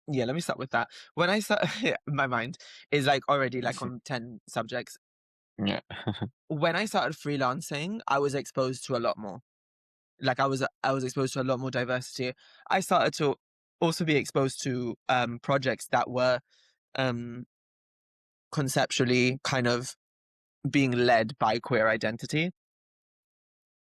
[SPEAKER 4] yeah, let me start with that. When I start, my mind is like already like on 10 subjects.
[SPEAKER 5] Yeah.
[SPEAKER 4] When I started freelancing, I was exposed to a lot more. Like, I was exposed to a lot more diversity. I started to also be exposed to projects that were conceptually kind of being led by queer identity.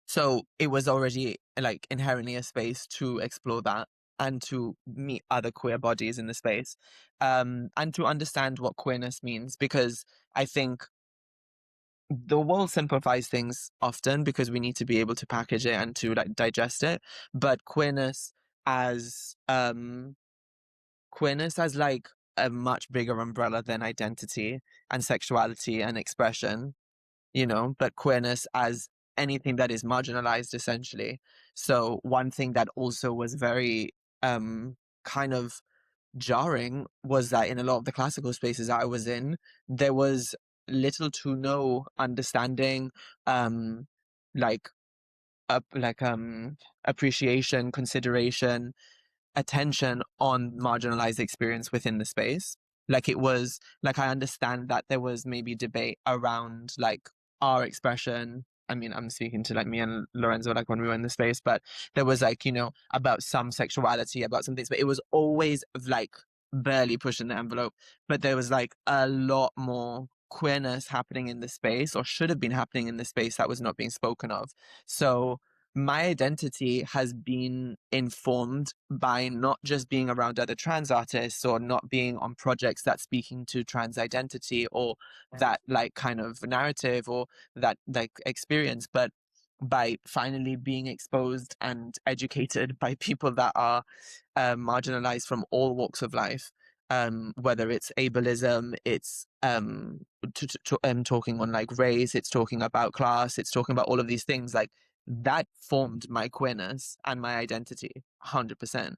[SPEAKER 4] So it was already like inherently a space to explore that, and to meet other queer bodies in the space, and to understand what queerness means, because I think the world simplifies things often because we need to be able to package it and to like digest it. But queerness as like a much bigger umbrella than identity and sexuality and expression, you know, but queerness as anything that is marginalized, essentially. So one thing that also was very kind of jarring was that in a lot of the classical spaces I was in, there was little to no understanding, um, like appreciation, consideration, attention on marginalized experience within the space. Like it was like I understand that there was maybe debate around like our expression. I mean, I'm speaking to like me and Lorenzo like when we were in the space, but there was like, you know, about some sexuality, about some things, but it was always like barely pushing the envelope. But there was like a lot more queerness happening in the space, or should have been happening in the space, that was not being spoken of. So my identity has been informed by not just being around other trans artists or not being on projects that speaking to trans identity or that like kind of narrative or that like experience, but by finally being exposed and educated by people that are marginalized from all walks of life. Whether it's ableism, it's talking on like race, it's talking about class, it's talking about all of these things. Like that formed my queerness and my identity 100%.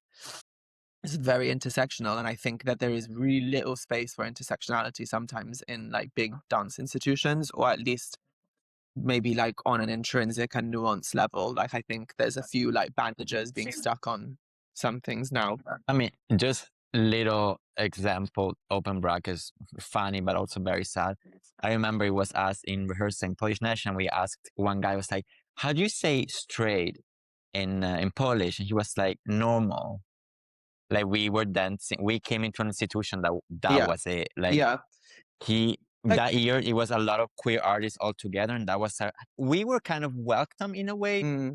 [SPEAKER 4] It's very intersectional, and I think that there is really little space for intersectionality sometimes in like big dance institutions, or at least maybe like on an intrinsic and nuanced level. Like I think there's a few like bandages being stuck on some things now.
[SPEAKER 5] I mean, just little example, open brackets, funny, but also very sad. I remember it was us in rehearsing Polish Nation. We asked one guy was like, how do you say straight in Polish? And he was like, normal. Like we were dancing. We came into an institution that
[SPEAKER 4] Yeah.
[SPEAKER 5] was it. Like
[SPEAKER 4] Yeah.
[SPEAKER 5] that year, it was a lot of queer artists all together. And that was, we were kind of welcome in a way.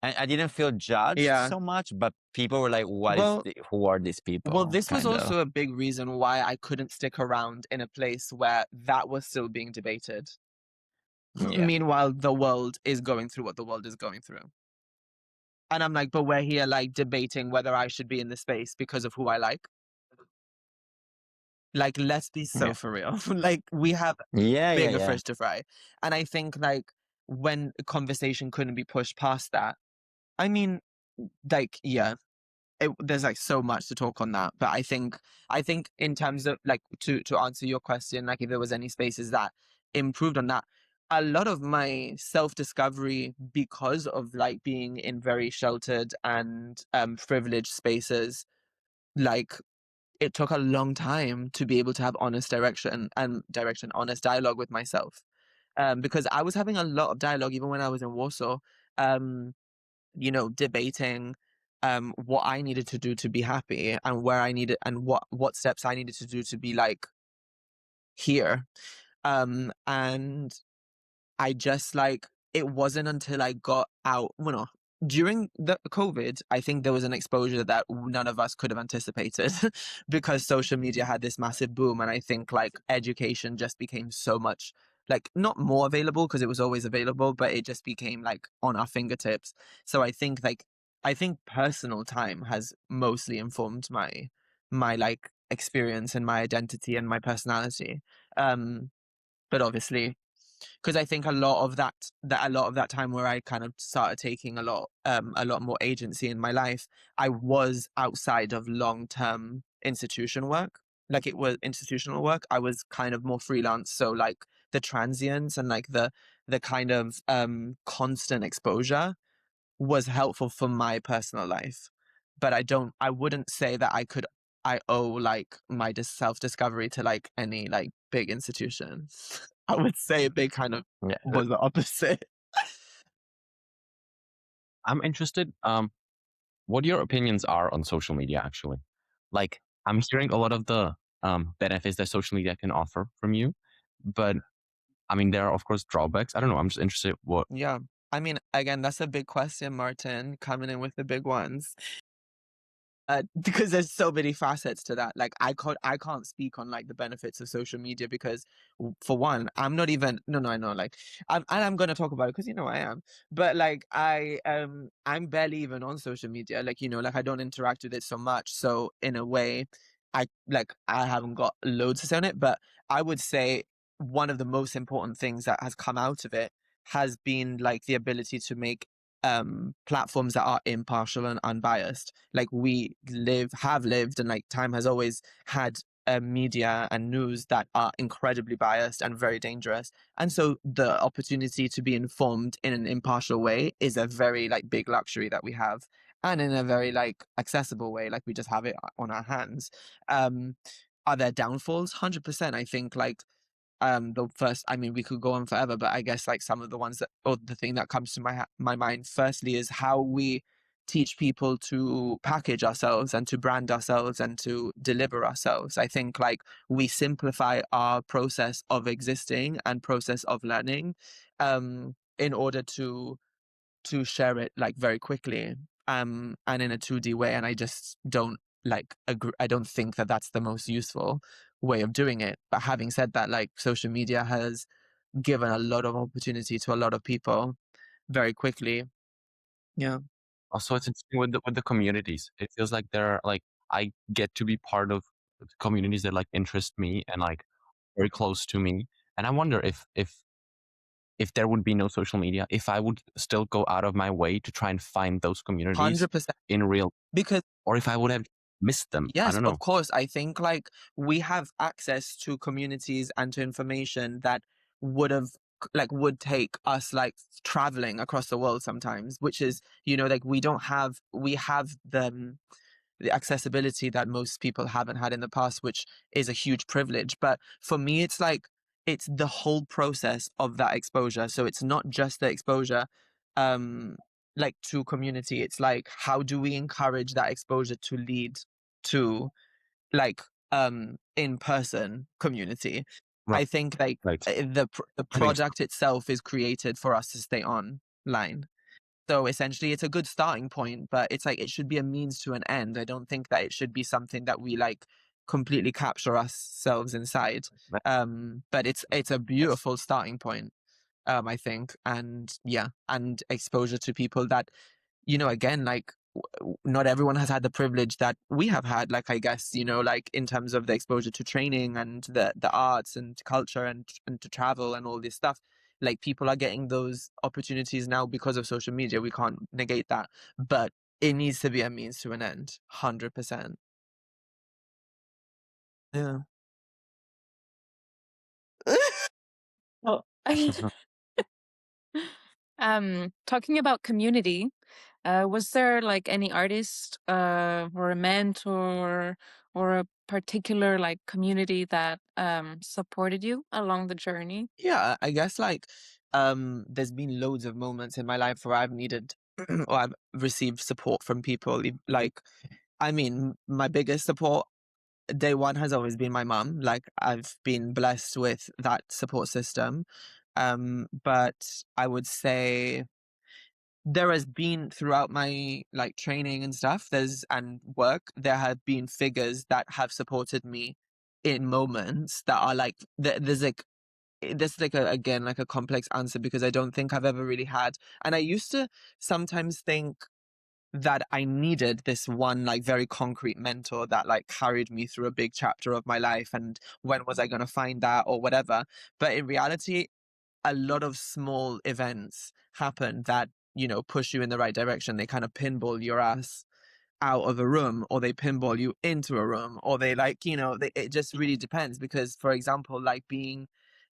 [SPEAKER 5] I didn't feel judged so much, but people were like, who are these people?
[SPEAKER 4] Well, this was also a big reason why I couldn't stick around in a place where that was still being debated.
[SPEAKER 5] Yeah.
[SPEAKER 4] Meanwhile, the world is going through what the world is going through. And I'm like, but we're here like debating whether I should be in the space because of who I like. Like, let's be so for real. Like, we have bigger fish to fry. And I think like when a conversation couldn't be pushed past that, I mean, like, yeah, there's like so much to talk on that. But I think in terms of like to answer your question, like if there was any spaces that improved on that, a lot of my self-discovery because of like being in very sheltered and privileged spaces, like it took a long time to be able to have honest honest dialogue with myself. Because I was having a lot of dialogue even when I was in Warsaw, you know, debating what I needed to do to be happy and where I needed and what steps I needed to do to be like here. And I just like, it wasn't until I got out, well, no, during the COVID, I think there was an exposure that none of us could have anticipated because social media had this massive boom. And I think like education just became so much like not more available because it was always available, but it just became like on our fingertips. So I think personal time has mostly informed my like experience and my identity and my personality. But obviously, because I think a lot of that time where I kind of started taking a lot more agency in my life, I was outside of long-term institutional work. I was kind of more freelance. So like the transients and like the kind of constant exposure was helpful for my personal life. But I wouldn't say that I owe like my self-discovery to like any like big institution. I would say a big kind of was the opposite.
[SPEAKER 6] I'm interested what your opinions are on social media actually. Like I'm hearing a lot of the benefits that social media can offer from you, but I mean there are of course drawbacks. I don't know, I'm just interested what.
[SPEAKER 4] Yeah. I mean, again, that's a big question, Martin, coming in with the big ones. Because there's so many facets to that. Like I can't speak on like the benefits of social media because for one, I'm not even I know like I'm gonna talk about it because you know I am. But like I'm barely even on social media. Like, you know, like I don't interact with it so much. So in a way, I haven't got loads to say on it, but I would say one of the most important things that has come out of it has been like the ability to make platforms that are impartial and unbiased. Like have lived, and like time has always had media and news that are incredibly biased and very dangerous. And so the opportunity to be informed in an impartial way is a very like big luxury that we have, and in a very like accessible way, like we just have it on our hands. Um, are there downfalls? 100%. I think like the first, I mean, we could go on forever, but I guess like some of the ones that, or the thing that comes to my mind firstly is how we teach people to package ourselves and to brand ourselves and to deliver ourselves. I think like we simplify our process of existing and process of learning in order to share it like very quickly and in a 2D way, and I just don't like agree. I don't think that that's the most useful way of doing it. But having said that, like social media has given a lot of opportunity to a lot of people very quickly. Yeah.
[SPEAKER 6] Also, it's interesting with the communities. It feels like there are like I get to be part of communities that like interest me and like very close to me. And I wonder if there would be no social media, if I would still go out of my way to try and find those communities
[SPEAKER 4] 100%.
[SPEAKER 6] in real,
[SPEAKER 4] Because
[SPEAKER 6] or if I would have missed them. I
[SPEAKER 4] yes,
[SPEAKER 6] don't
[SPEAKER 4] of
[SPEAKER 6] know.
[SPEAKER 4] course. I think like we have access to communities and to information that would have would take us like traveling across the world sometimes, which is, you know, like we have the accessibility that most people haven't had in the past, which is a huge privilege. But for me, it's like it's the whole process of that exposure. So it's not just the exposure um like to community. It's like how do we encourage that exposure to lead to like in person community.
[SPEAKER 6] Right.
[SPEAKER 4] I think like
[SPEAKER 6] Right.
[SPEAKER 4] the
[SPEAKER 6] I think so.
[SPEAKER 4] product itself is created for us to stay online. So essentially, it's a good starting point, but it's like it should be a means to an end. I don't think that it should be something that we like completely capture ourselves inside. But it's a
[SPEAKER 6] Yes.
[SPEAKER 4] beautiful starting point, I think, and yeah, and exposure to people that, you know, again, like not everyone has had the privilege that we have had. Like I guess, you know, like in terms of the exposure to training and the arts and culture and to travel and all this stuff, like people are getting those opportunities now because of social media. We can't negate that, but it needs to be a means to an end. 100%. Yeah.
[SPEAKER 1] Well, talking about community, was there like any artist or a mentor or a particular like community that supported you along the journey?
[SPEAKER 4] Yeah, I guess like there's been loads of moments in my life where I've needed or I've received support from people. Like, I mean, my biggest support day one has always been my mum. Like, I've been blessed with that support system. But I would say there has been throughout my like training and stuff, and work, there have been figures that have supported me in moments that are like there's like this is like again like a complex answer because I don't think I've ever really had. And I used to sometimes think that I needed this one like very concrete mentor that like carried me through a big chapter of my life, and when was I going to find that or whatever. But in reality, a lot of small events happen that, you know, push you in the right direction. They kind of pinball your ass out of a room, or they pinball you into a room, or they like, you know, it just really depends. Because for example, like being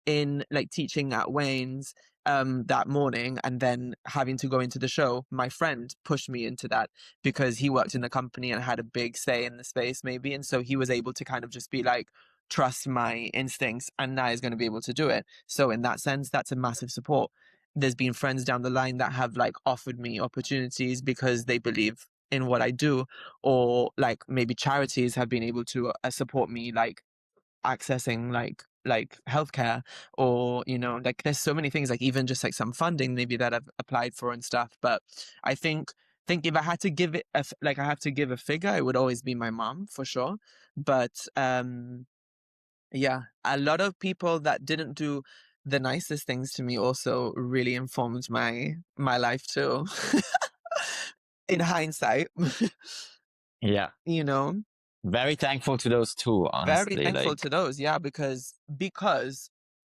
[SPEAKER 4] in like teaching at Wayne's that morning and then having to go into the show, my friend pushed me into that because he worked in the company and had a big say in the space maybe, and so he was able to kind of just be like, trust my instincts and Nai is going to be able to do it. So in that sense, that's a massive support. There's been friends down the line that have like offered me opportunities because they believe in what I do, or like maybe charities have been able to support me like accessing like healthcare, or you know, like there's so many things, like even just like some funding maybe that I've applied for and stuff. But I think if I had to give it like I have to give a figure, it would always be my mom for sure. But yeah, a lot of people that didn't do the nicest things to me also really informed my life too. In hindsight.
[SPEAKER 5] Yeah.
[SPEAKER 4] You know.
[SPEAKER 5] Very thankful to those two,
[SPEAKER 4] Very
[SPEAKER 5] honestly.
[SPEAKER 4] thankful
[SPEAKER 5] Like,
[SPEAKER 4] to those, yeah, because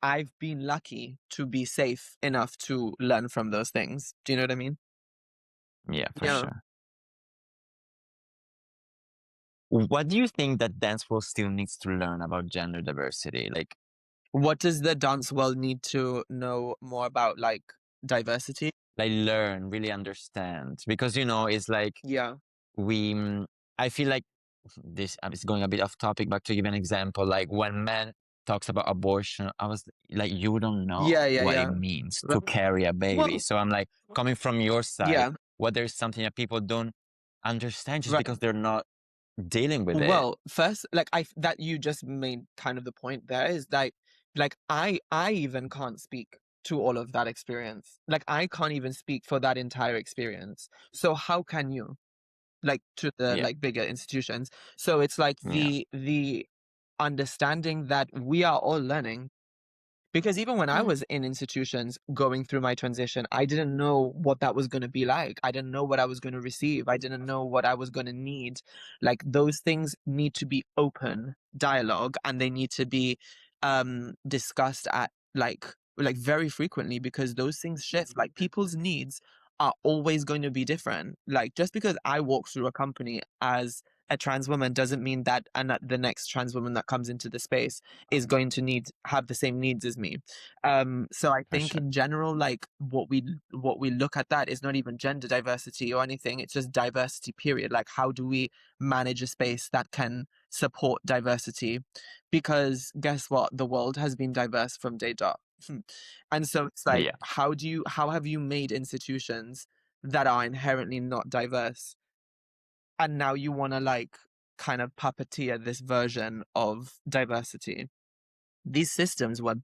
[SPEAKER 4] I've been lucky to be safe enough to learn from those things. Do you know what I mean?
[SPEAKER 5] yeah, for
[SPEAKER 4] Yeah.
[SPEAKER 5] sure. What do you think that dance world still needs to learn about gender diversity? Like,
[SPEAKER 4] What does the dance world need to know more about, like, diversity?
[SPEAKER 5] learn, really understand, because it's like
[SPEAKER 4] Yeah.
[SPEAKER 5] we. I feel like this is going a bit off topic, but to give an example, like when men talks about abortion, I was like, you don't
[SPEAKER 4] Yeah,
[SPEAKER 5] know
[SPEAKER 4] yeah,
[SPEAKER 5] what it
[SPEAKER 4] yeah.
[SPEAKER 5] means to
[SPEAKER 4] Well,
[SPEAKER 5] carry a baby.
[SPEAKER 4] well,
[SPEAKER 5] So I'm like, coming from your side,
[SPEAKER 4] yeah.
[SPEAKER 5] what there's something that people don't understand just
[SPEAKER 4] Right.
[SPEAKER 5] because they're not dealing with it.
[SPEAKER 4] Well, first, like that you just made kind of the point there is like I even can't speak to all of that experience. Like I can't even speak for that entire experience. So how can you? Like to the
[SPEAKER 5] Yeah,
[SPEAKER 4] like bigger institutions. So it's like
[SPEAKER 5] yeah.
[SPEAKER 4] the understanding that we are all learning. Because even when I
[SPEAKER 1] Mm.
[SPEAKER 4] was in institutions going through my transition, I didn't know what that was going to be like. I didn't know what I was going to receive. I didn't know what I was going to need. Like those things need to be open dialogue and they need to be discussed at like very frequently because those things shift. Like people's needs are always going to be different. Like just because I walk through a company as a trans woman doesn't mean that and that the next trans woman that comes into the space is going to have the same needs as me. So I
[SPEAKER 5] For
[SPEAKER 4] think
[SPEAKER 5] sure.
[SPEAKER 4] in general, like what we look at that is not even gender diversity or anything. It's just diversity, period. Like how do we manage a space that can support diversity? Because guess what? The world has been diverse from day dot. And so it's like,
[SPEAKER 5] Yeah.
[SPEAKER 4] how have you made institutions that are inherently not diverse? And now you want to like kind of puppeteer this version of diversity. These systems were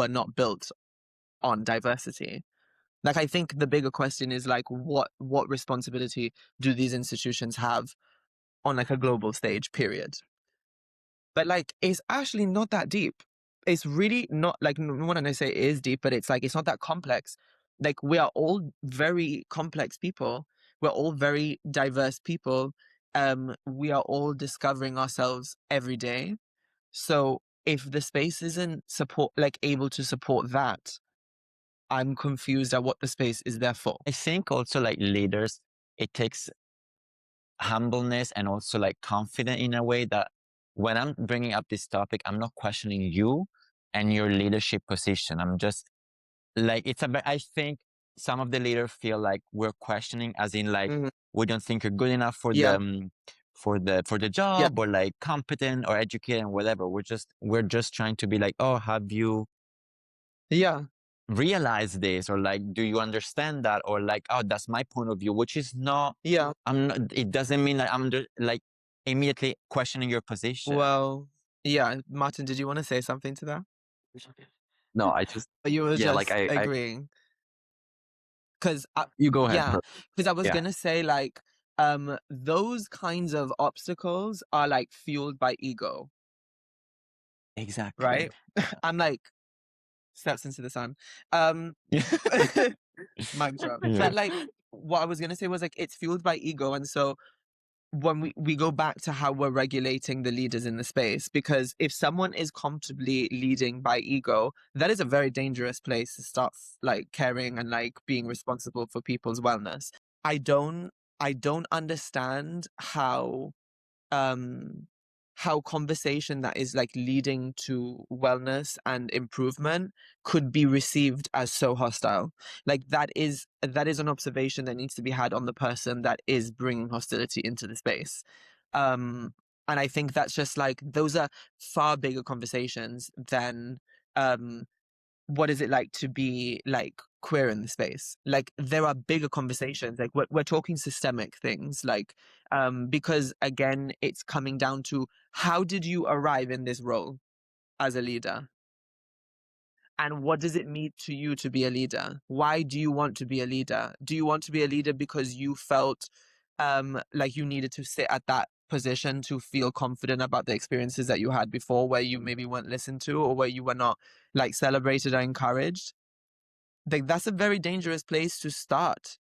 [SPEAKER 4] not built on diversity. Like I think the bigger question is like what responsibility do these institutions have on like a global stage, period. But like it's actually not that deep. It's really not like when I say it is deep, but it's like it's not that complex. Like we are all very complex people. We're all very diverse people. We are all discovering ourselves every day. So if the space isn't able to support that, I'm confused at what the space is there for.
[SPEAKER 5] I think also like leaders, it takes humbleness and also like confident in a way that when I'm bringing up this topic, I'm not questioning you and your leadership position. I'm just like, I think some of the leaders feel like we're questioning as in like,
[SPEAKER 4] Mhm.
[SPEAKER 5] we don't think you're good enough for
[SPEAKER 4] Yeah,
[SPEAKER 5] the
[SPEAKER 4] yeah,
[SPEAKER 5] job or like competent or educated and whatever. We're just trying to be like, oh, have you
[SPEAKER 4] yeah,
[SPEAKER 5] realize this or like do you understand that or like oh that's my point of view, which is not
[SPEAKER 4] yeah.
[SPEAKER 5] I'm not, it doesn't mean that like immediately questioning your position.
[SPEAKER 4] Well, yeah. Martin, did you want to say something to that?
[SPEAKER 6] No, I just
[SPEAKER 4] Or you were
[SPEAKER 6] yeah, like
[SPEAKER 4] just
[SPEAKER 6] I
[SPEAKER 4] agreeing? Because
[SPEAKER 6] you go ahead.
[SPEAKER 4] yeah, because I was
[SPEAKER 6] Yeah,
[SPEAKER 4] gonna say like those kinds of obstacles are like fueled by ego,
[SPEAKER 5] Exactly.
[SPEAKER 4] right? I'm like steps into the sun. Um, mic drop.
[SPEAKER 5] Yeah.
[SPEAKER 4] But like what I was gonna say was like it's fueled by ego, and so when we go back to how we're regulating the leaders in the space, because if someone is comfortably leading by ego, that is a very dangerous place to start like caring and like being responsible for people's wellness. I don't understand um how conversation that is like leading to wellness and improvement could be received as so hostile. Like that is an observation that needs to be had on the person that is bringing hostility into the space. um and I think that's just like those are far bigger conversations than um what is it like to be like queer in the space. Like there are bigger conversations, like we're talking systemic things, like because again it's coming down to how did you arrive in this role as a leader, and what does it mean to you to be a leader? Why do you want to be a leader? Do you want to be a leader because you felt like you needed to sit at that position to feel confident about the experiences that you had before where you maybe weren't listened to or where you were not like celebrated or encouraged? Like that's a very dangerous place to start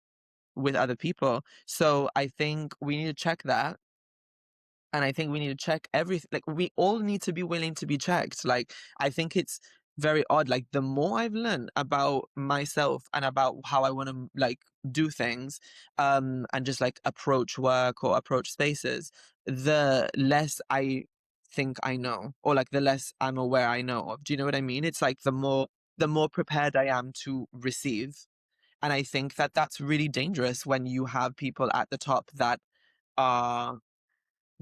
[SPEAKER 4] with other people. So I think we need to check that. And I think we need to check everything. Like, we all need to be willing to be checked. Like, I think it's very odd. Like, the more I've learned about myself and about how I want to like do things, and just like approach work or approach spaces, the less I think I know, or like the less I'm aware I know of. Do you know what I mean? It's like the more prepared I am to receive. And I think that that's really dangerous when you have people at the top that are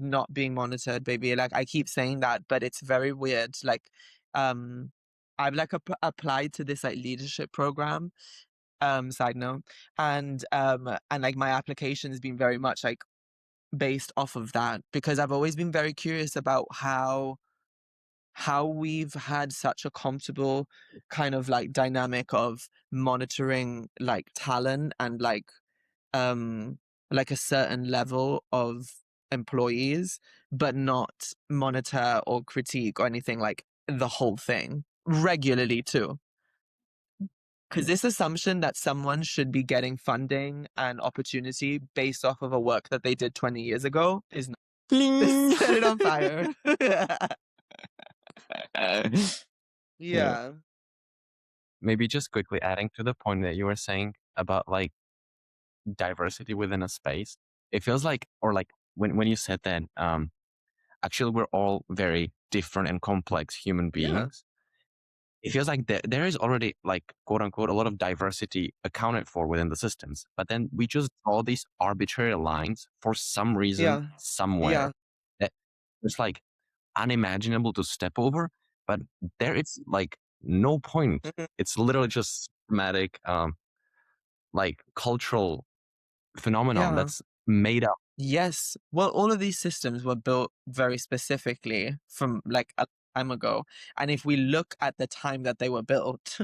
[SPEAKER 4] not being monitored, baby. Like, I keep saying that, but it's very weird. Like, um, I've like applied to this like leadership program, side note, and like my application has been very much like based off of that, because I've always been very curious about how we've had such a comfortable kind of like dynamic of monitoring like talent and like a certain level of employees, but not monitor or critique or anything like the whole thing regularly too. Because this assumption that someone should be getting funding and opportunity based off of a work that they did 20 years ago is not. Set it on fire.
[SPEAKER 6] Yeah.
[SPEAKER 4] Yeah.
[SPEAKER 6] Maybe just quickly adding to the point that you were saying about like diversity within a space. It feels like, or like when you said that, actually we're all very different and complex human
[SPEAKER 4] Yeah.
[SPEAKER 6] beings. It feels like there is already like quote unquote a lot of diversity accounted for within the systems, but then we just draw these arbitrary lines for some reason
[SPEAKER 4] Yeah.
[SPEAKER 6] somewhere
[SPEAKER 4] Yeah.
[SPEAKER 6] that it's like unimaginable to step over, but there it's like no point.
[SPEAKER 4] Mhm.
[SPEAKER 6] It's literally just systematic, like cultural phenomenon
[SPEAKER 4] Yeah.
[SPEAKER 6] that's made up.
[SPEAKER 4] Yes. Well, all of these systems were built very specifically from like a time ago. And if we look at the time that they were built,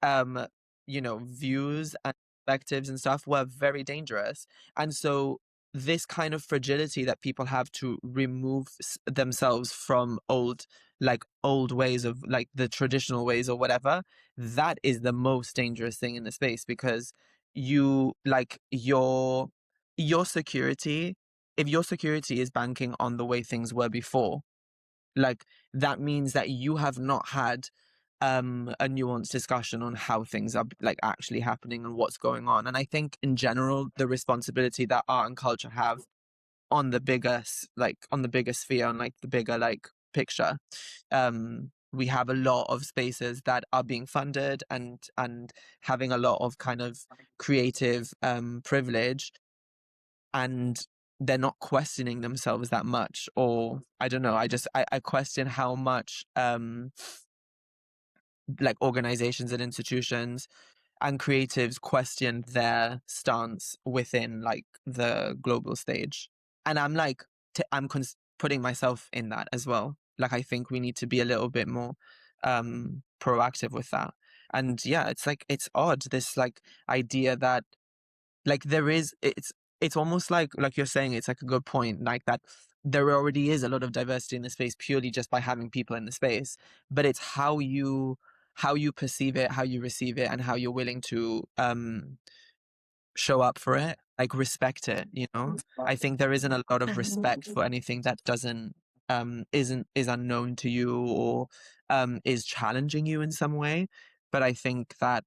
[SPEAKER 4] um, views and perspectives and stuff were very dangerous. And so this kind of fragility that people have to remove themselves from old ways of like the traditional ways or whatever, that is the most dangerous thing in the space, because you like your security, if your security is banking on the way things were before, like that means that you have not had a nuanced discussion on how things are like actually happening and what's going on. And I think in general, the responsibility that art and culture have on the bigger sphere, on like the bigger like picture, we have a lot of spaces that are being funded and having a lot of kind of creative privilege, and they're not questioning themselves that much. Or I don't know, I question how much like organizations and institutions and creatives question their stance within like the global stage. And I'm like putting myself in that as well. Like, I think we need to be a little bit more proactive with that. And yeah, it's like, it's odd, this like idea that like there is, it's almost like you're saying, it's like a good point, like that there already is a lot of diversity in the space purely just by having people in the space, but it's how you perceive it, how you receive it, and how you're willing to show up for it, like respect it. I think there isn't a lot of respect for anything that doesn't is unknown to you, or is challenging you in some way. But I think that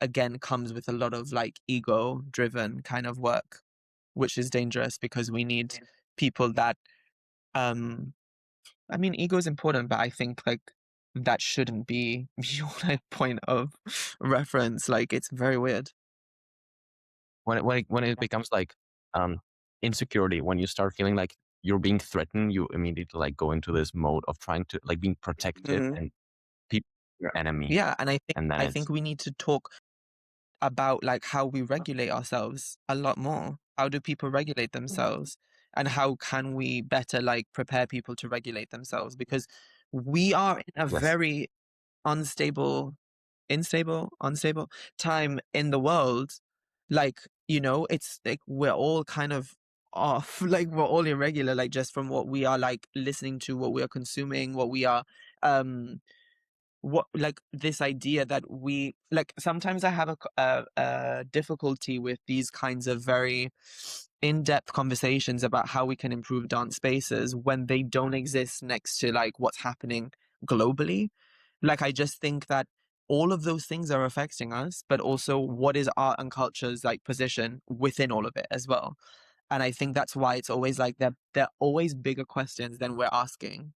[SPEAKER 4] again comes with a lot of like ego driven kind of work, which is dangerous, because we need people that um I mean, ego is important, but I think like that shouldn't be your like point of reference. Like, it's very weird.
[SPEAKER 6] When it becomes like insecurity, when you start feeling like you're being threatened, you immediately like go into this mode of trying to like being protected
[SPEAKER 4] Mhm.
[SPEAKER 6] and people your enemy,
[SPEAKER 4] Yeah, and
[SPEAKER 6] and then
[SPEAKER 4] I
[SPEAKER 6] it's
[SPEAKER 4] think we need to talk about like how we regulate ourselves a lot more. How do people regulate themselves? And how can we better like prepare people to regulate themselves? Because we are in a
[SPEAKER 6] yes.
[SPEAKER 4] very unstable time in the world. Like, it's like we're all kind of off, like we're all irregular, like just from what we are like listening to, what we are consuming, what we are um what like this idea that we like, sometimes I have a difficulty with these kinds of very in-depth conversations about how we can improve dance spaces when they don't exist next to like what's happening globally. Like, I just think that all of those things are affecting us, but also what is art and culture's like position within all of it as well. And I think that's why it's always like they're always bigger questions than we're asking.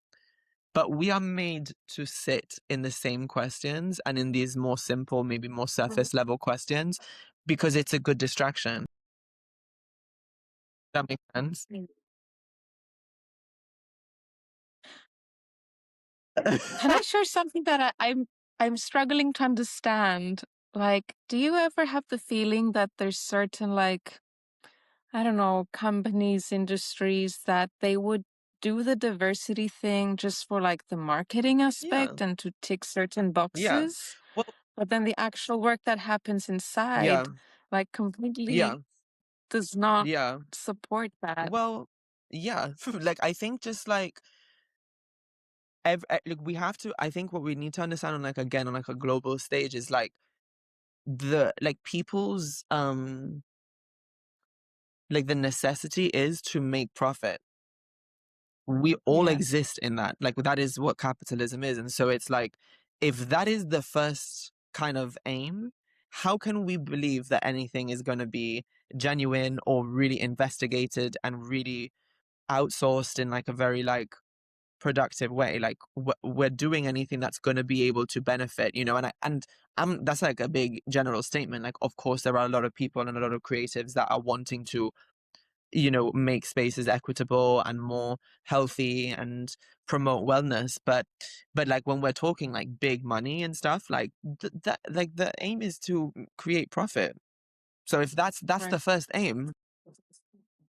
[SPEAKER 4] But we are made to sit in the same questions and in these more simple, maybe more surface level questions because it's a good distraction. That makes sense.
[SPEAKER 1] Can I share something that I'm struggling to understand? Like, do you ever have the feeling that there's certain like, I don't know, companies, industries that they would do the diversity thing just for like the marketing
[SPEAKER 4] Yeah.
[SPEAKER 1] aspect and to tick certain
[SPEAKER 4] Yeah.
[SPEAKER 1] boxes,
[SPEAKER 4] Well,
[SPEAKER 1] but then the actual work that happens
[SPEAKER 4] yeah.
[SPEAKER 1] inside like
[SPEAKER 4] Yeah.
[SPEAKER 1] completely does not
[SPEAKER 4] Yeah.
[SPEAKER 1] support that.
[SPEAKER 4] Well, yeah. Like, I think just like like we have to, I think what we need to understand on like, again, on like a global stage is like the like people's like the necessity is to make profit. We all
[SPEAKER 1] Yeah.
[SPEAKER 4] exist in that. Like, that is what capitalism is. And so it's like, if that is the first kind of aim, how can we believe that anything is going to be genuine or really investigated and really outsourced in like a very like productive way? Like, we're doing anything that's going to be able to benefit, you know? And that's like a big general statement. Like, of course, there are a lot of people and a lot of creatives that are wanting to, you know, make spaces equitable and more healthy and promote wellness. But like, when we're talking like big money and stuff, like that, like the aim is to create profit. So if that's
[SPEAKER 1] Right.
[SPEAKER 4] the first aim,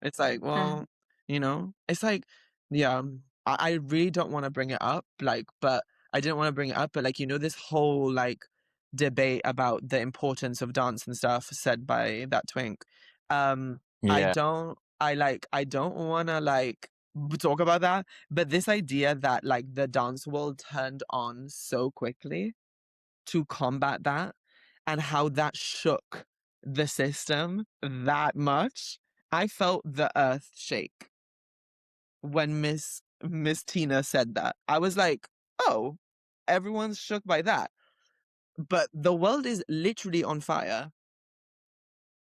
[SPEAKER 4] it's like,
[SPEAKER 1] Mm.
[SPEAKER 4] well, you know, it's like, yeah, I really don't want to bring it up, like, but I didn't want to bring it up, but like, you know, this whole like debate about the importance of dance and stuff said by that twink.
[SPEAKER 5] Yeah.
[SPEAKER 4] I don't want to like talk about that, but this idea that like the dance world turned on so quickly to combat that and how that shook the system that much. I felt the earth shake when Miss Tina said that. I was like, oh, everyone's shook by that. But the world is literally on fire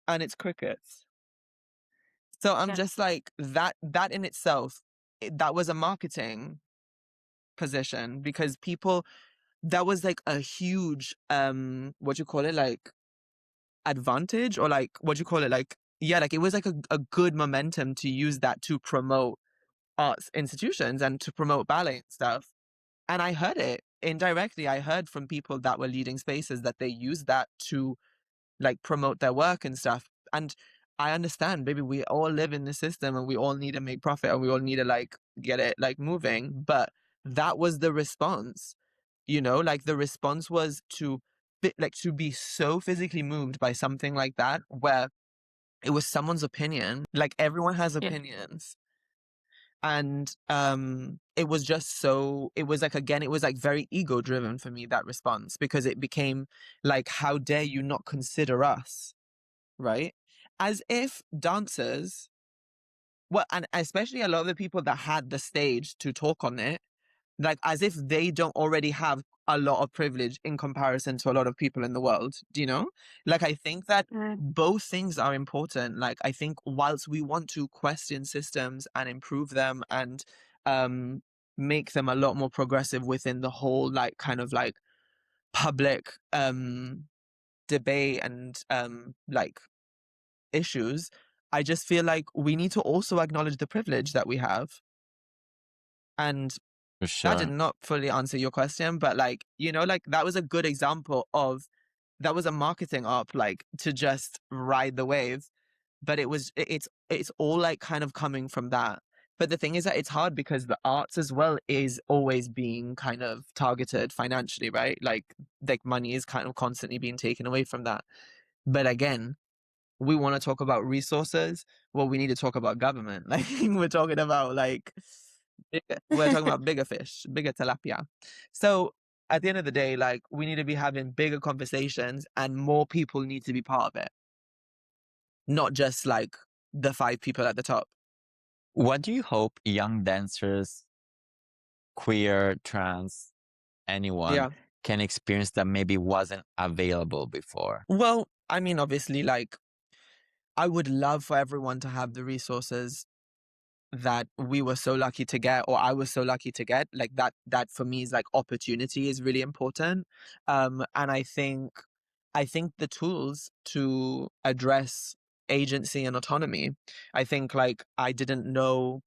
[SPEAKER 4] and it's crickets. So I'm
[SPEAKER 1] Yeah.
[SPEAKER 4] just like, that in itself, that was a marketing position because people, that was like a huge what you call it, like advantage, or like what you call it, like, yeah, like it was like a good momentum to use that to promote arts institutions and to promote ballet and stuff. And I heard it indirectly. I heard from people that were leading spaces that they used that to like promote their work and stuff. And I understand, baby, we all live in the system and we all need to make profit and we all need to like get it like moving. But that was the response, you know, like the response was to like to be so physically moved by something like that, where it was someone's opinion. Like, everyone has
[SPEAKER 1] Yeah.
[SPEAKER 4] opinions. And it was just so, it was like, again, it was like very ego driven for me, that response, because it became like, how dare you not consider us, right? As if dancers, well, and especially a lot of the people that had the stage to talk on it, like as if they don't already have a lot of privilege in comparison to a lot of people in the world. Do you know? Like, I think that
[SPEAKER 1] Mm.
[SPEAKER 4] both things are important. Like, I think whilst we want to question systems and improve them and um make them a lot more progressive within the whole like kind of like public debate and like issues, I just feel like we need to also acknowledge the privilege that we have. And
[SPEAKER 5] For
[SPEAKER 4] that did
[SPEAKER 5] sure.
[SPEAKER 4] not fully answer your question, but like, you know, like that was a good example of, that was a marketing op, like to just ride the wave. But it's all like kind of coming from that. But the thing is that it's hard because the arts as well is always being kind of targeted financially, right? Like money is kind of constantly being taken away from that. But again, we want to talk about resources. Well, we need to talk about government. Like, we're talking about like we're talking about bigger fish, bigger tilapia. So at the end of the day, like, we need to be having bigger conversations and more people need to be part of it. Not just like the 5 people at the top.
[SPEAKER 5] What do you hope young dancers, queer, trans, anyone,
[SPEAKER 4] Yeah.
[SPEAKER 5] can experience that maybe wasn't available before?
[SPEAKER 4] Well, I mean, obviously, like, I would love for everyone to have the resources that we were so lucky to get, or I was so lucky to get. Like that for me is like opportunity is really important. And I think the tools to address agency and autonomy, I think like I didn't know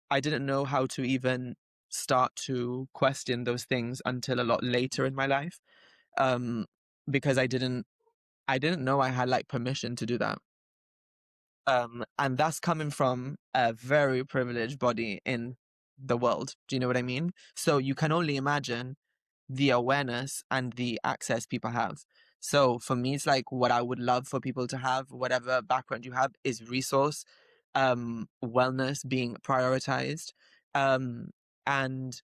[SPEAKER 4] how to even start to question those things until a lot later in my life. Um, because I didn't know I had like permission to do that. And that's coming from a very privileged body in the world. Do you know what I mean? So you can only imagine the awareness and the access people have. So for me, it's like what I would love for people to have, whatever background you have, is resource, wellness being prioritized, um, and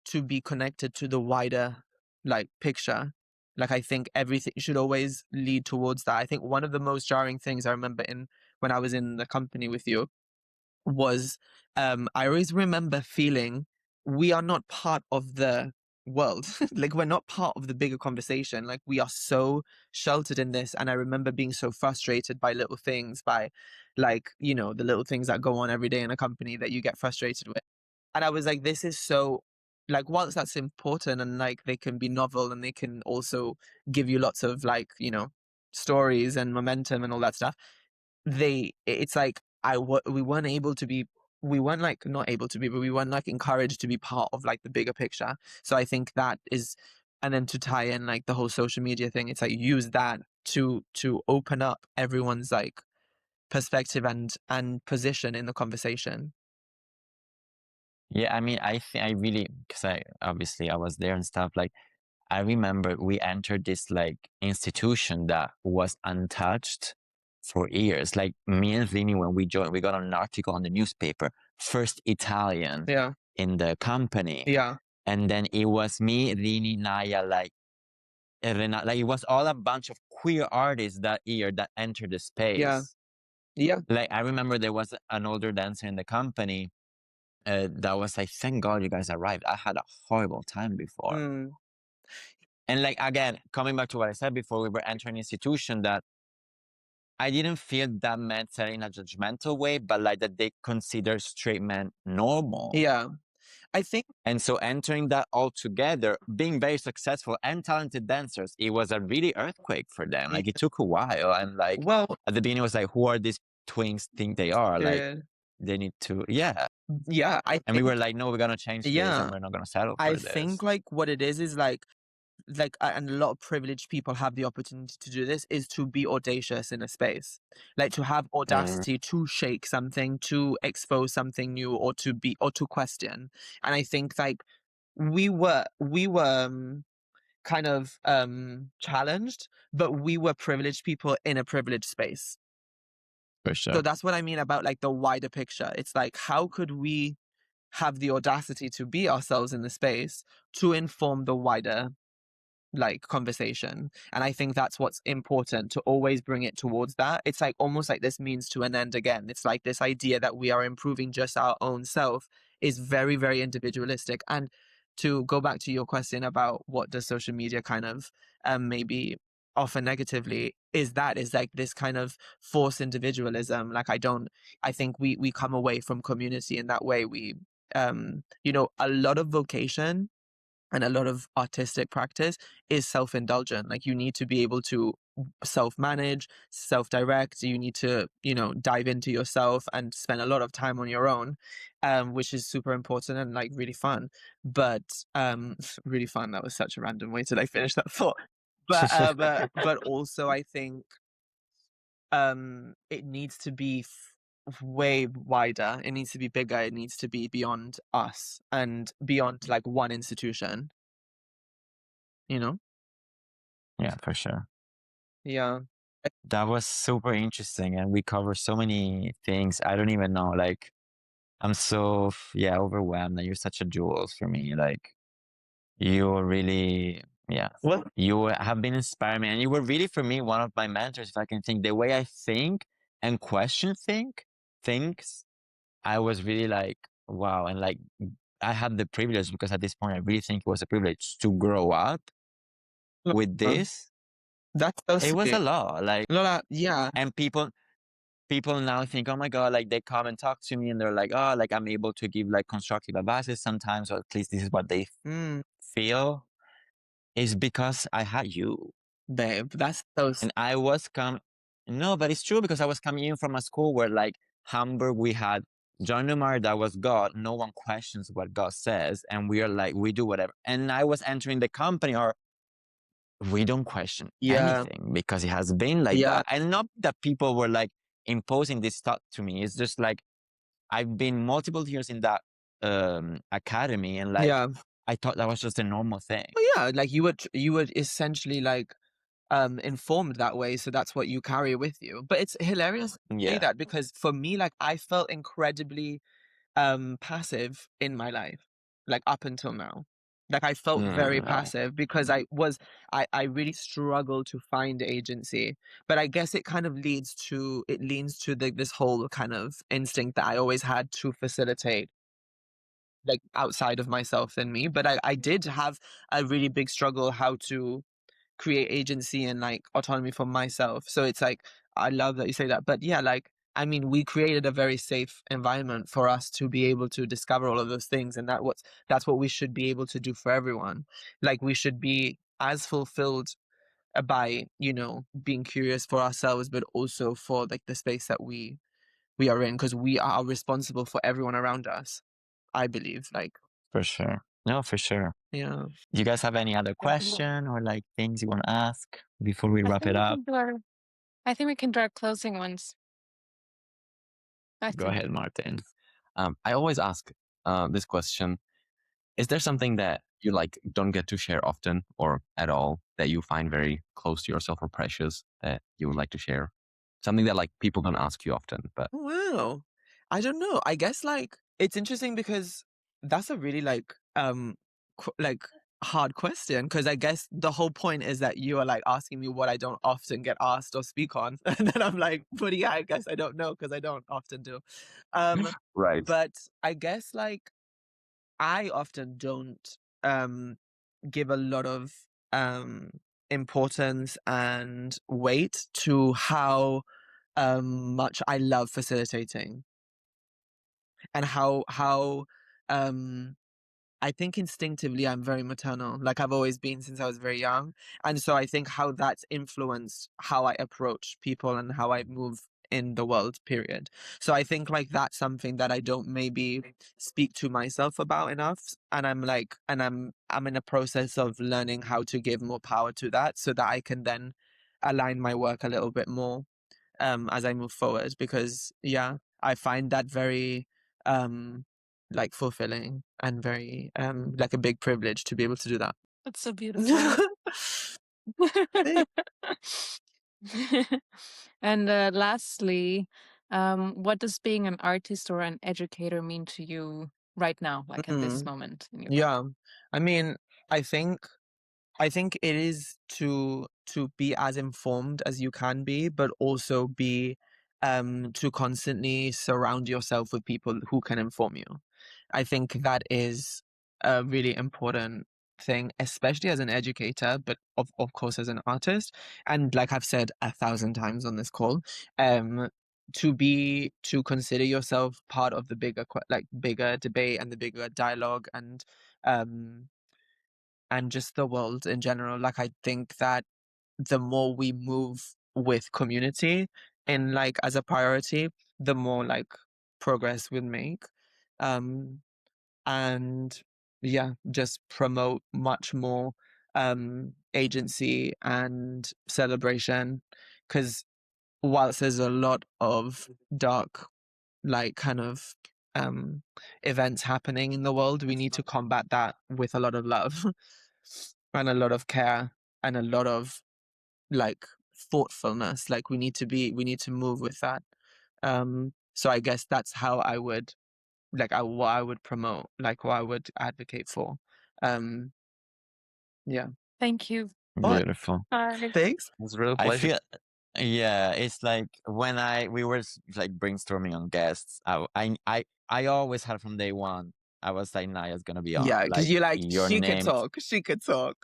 [SPEAKER 4] to be connected to the wider like picture. Like I think everything should always lead towards that. I think one of the most jarring things I remember in when I was in the company with you was I always remember feeling we are not part of the world. Like we're not part of the bigger conversation. Like we are so sheltered in this. And I remember being so frustrated by little things, by like, the little things that go on every day in a company that you get frustrated with. And I was like, this is so like whilst that's important and like they can be novel and they can also give you lots of like, stories and momentum and all that stuff, it's like we weren't able to be, we weren't like not able to be, but we weren't like encouraged to be part of like the bigger picture. So I think that is, and then to tie in like the whole social media thing, it's like use that to open up everyone's like perspective and position in the conversation.
[SPEAKER 5] Yeah, I mean, I think I really, because I was there and stuff. Like, I remember we entered this like institution that was untouched for years. Like me and Vini, when we joined, we got an article on the newspaper, first Italian
[SPEAKER 4] Yeah.
[SPEAKER 5] in the company.
[SPEAKER 4] Yeah.
[SPEAKER 5] And then it was me, Vini, Naia, like, like it was all a bunch of queer artists that year that entered the space.
[SPEAKER 4] Yeah. Yeah.
[SPEAKER 5] Like I remember there was an older dancer in the company that was like, thank God you guys arrived. I had a horrible time before.
[SPEAKER 4] Mm.
[SPEAKER 5] And like, again, coming back to what I said before, we were entering an institution that I didn't feel that men said in a judgmental way, but like that they consider straight men normal.
[SPEAKER 4] Yeah. I think,
[SPEAKER 5] And so entering that all together, being very successful and talented dancers, it was a really earthquake for them. Like it took a while. And like
[SPEAKER 4] well,
[SPEAKER 5] at the beginning it was like, who are these twins think they are? Like they need to, yeah.
[SPEAKER 4] yeah.
[SPEAKER 5] And we were like, no, we're going to change this and we're not going to settle for
[SPEAKER 4] I
[SPEAKER 5] this.
[SPEAKER 4] think like what it is like and a lot of privileged people have the opportunity to do this, is to be audacious in a space, like to have audacity to shake something, to expose something new, or to question. And I think like we were kind of challenged, but we were privileged people in a privileged space.
[SPEAKER 5] For sure.
[SPEAKER 4] So that's what I mean about like the wider picture. It's like, how could we have the audacity to be ourselves in the space to inform the wider like conversation? And I think that's what's important, to always bring it towards that. It's like almost like this means to an end again. It's like this idea that we are improving just our own self is very, very individualistic. And to go back to your question about what does social media kind of maybe offer negatively, is like this kind of forced individualism. Like I think we come away from community in that way. We a lot of vocation and a lot of artistic practice is self-indulgent. Like you need to be able to self-manage, self-direct. You need to, dive into yourself and spend a lot of time on your own, which is super important and like really fun. But really fun. That was such a random way to like finish that thought. But also I think it needs to be way wider. It needs to be bigger. It needs to be beyond us and beyond like one institution.
[SPEAKER 5] Yeah, for sure.
[SPEAKER 4] Yeah.
[SPEAKER 5] That was super interesting. And we covered so many things. I don't even know. Like, I'm so, overwhelmed. And you're such a jewel for me. Like, you really,
[SPEAKER 4] Well,
[SPEAKER 5] you have been inspiring me. And you were really, for me, one of my mentors, if I can think. The way I think and question things, I was really like, wow. And like, I had the privilege, because at this point, I really think it was a privilege to grow up with
[SPEAKER 4] Uh,
[SPEAKER 5] this.
[SPEAKER 4] That's so
[SPEAKER 5] It was a
[SPEAKER 4] sweet.
[SPEAKER 5] lot. Like,
[SPEAKER 4] Lola, yeah.
[SPEAKER 5] and people now think, oh my God, like they come and talk to me and they're like, oh, like I'm able to give like constructive advices sometimes, or at least this is what they
[SPEAKER 4] Mm,
[SPEAKER 5] feel, is because I had you.
[SPEAKER 4] babe, that's so
[SPEAKER 5] And I was no, but it's true, because I was coming in from a school where like Hamburg, we had John Newmar, that was God. No one questions what God says. And we are like, we do whatever. And I was entering the company, or we don't question
[SPEAKER 4] yeah,
[SPEAKER 5] anything, because it has been like
[SPEAKER 4] yeah,
[SPEAKER 5] that. And not that people were like imposing this thought to me. It's just like, I've been multiple years in that academy, and like,
[SPEAKER 4] yeah.
[SPEAKER 5] I thought that was just a normal thing.
[SPEAKER 4] But yeah, like you would essentially like informed that way, so that's what you carry with you. But it's hilarious to say
[SPEAKER 5] Yeah.
[SPEAKER 4] that, because for me, like I felt incredibly passive in my life, like up until now. Like I felt very
[SPEAKER 5] No,
[SPEAKER 4] passive because I really struggled to find agency. But I guess it leans to this whole kind of instinct that I always had to facilitate, like outside of myself and me. But I did have a really big struggle how to create agency and like autonomy for myself. So it's like, I love that you say that. But yeah, like, I mean, we created a very safe environment for us to be able to discover all of those things. And that's what we should be able to do for everyone. Like, we should be as fulfilled by, being curious for ourselves, but also for like the space that we are in, because we are responsible for everyone around us, I believe. Like,
[SPEAKER 5] for sure. No, for sure.
[SPEAKER 4] yeah.
[SPEAKER 5] Do you guys have any other question or like things you want to ask before we
[SPEAKER 1] I
[SPEAKER 5] wrap
[SPEAKER 1] think
[SPEAKER 5] it
[SPEAKER 1] we
[SPEAKER 5] up?
[SPEAKER 1] can do our closing ones. I
[SPEAKER 5] Go
[SPEAKER 1] think.
[SPEAKER 5] ahead, Martin.
[SPEAKER 6] I always ask this question: is there something that you like don't get to share often or at all, that you find very close to yourself or precious, that you would like to share? Something that like people don't ask you often, but
[SPEAKER 4] Wow. I don't know. I guess like it's interesting because that's a really like like hard question, because I guess the whole point is that you are like asking me what I don't often get asked or speak on. And then I'm like, but yeah, I guess I don't know because I don't often do. Um
[SPEAKER 6] right.
[SPEAKER 4] but I guess like I often don't um give a lot of um importance and weight to how much I love facilitating, and how um I think instinctively I'm very maternal. Like I've always been since I was very young. And so I think how that's influenced how I approach people and how I move in the world, period. So I think like that's something that I don't maybe speak to myself about enough. And I'm in a process of learning how to give more power to that, so that I can then align my work a little bit more as I move forward, because yeah, I find that very like fulfilling and very like a big privilege to be able to do that.
[SPEAKER 1] That's so beautiful.
[SPEAKER 4] Thank-
[SPEAKER 1] And lastly, what does being an artist or an educator mean to you right now, like at this
[SPEAKER 4] Mm,
[SPEAKER 1] moment in your life?
[SPEAKER 4] yeah. I mean, I think I think it is to be as informed as you can be, but also be to constantly surround yourself with people who can inform you. I think that is a really important thing, especially as an educator, but of course as an artist. And like I've said 1,000 times on this call, um, to consider yourself part of the bigger debate and the bigger dialogue, um and just the world in general. Like I think that the more we move with community in like as a priority, the more like progress we'll make. Um and yeah, just promote much more agency and celebration. Because whilst there's a lot of dark like kind of events happening in the world, we need to combat that with a lot of love and a lot of care and a lot of like thoughtfulness. Like we need to move with that. So I guess that's how I would what I would promote, like what I would advocate for. Um yeah.
[SPEAKER 1] Thank you.
[SPEAKER 4] What?
[SPEAKER 5] Beautiful.
[SPEAKER 1] Bye.
[SPEAKER 4] Thanks.
[SPEAKER 6] It was a real
[SPEAKER 5] I
[SPEAKER 6] pleasure.
[SPEAKER 5] feel Yeah, it's like when we were like brainstorming on guests, I always had from day one, I was like, Naya's gonna be on.
[SPEAKER 4] Yeah, because
[SPEAKER 5] Like
[SPEAKER 4] you're like,
[SPEAKER 5] your
[SPEAKER 4] she could
[SPEAKER 5] name,
[SPEAKER 4] talk. She could talk.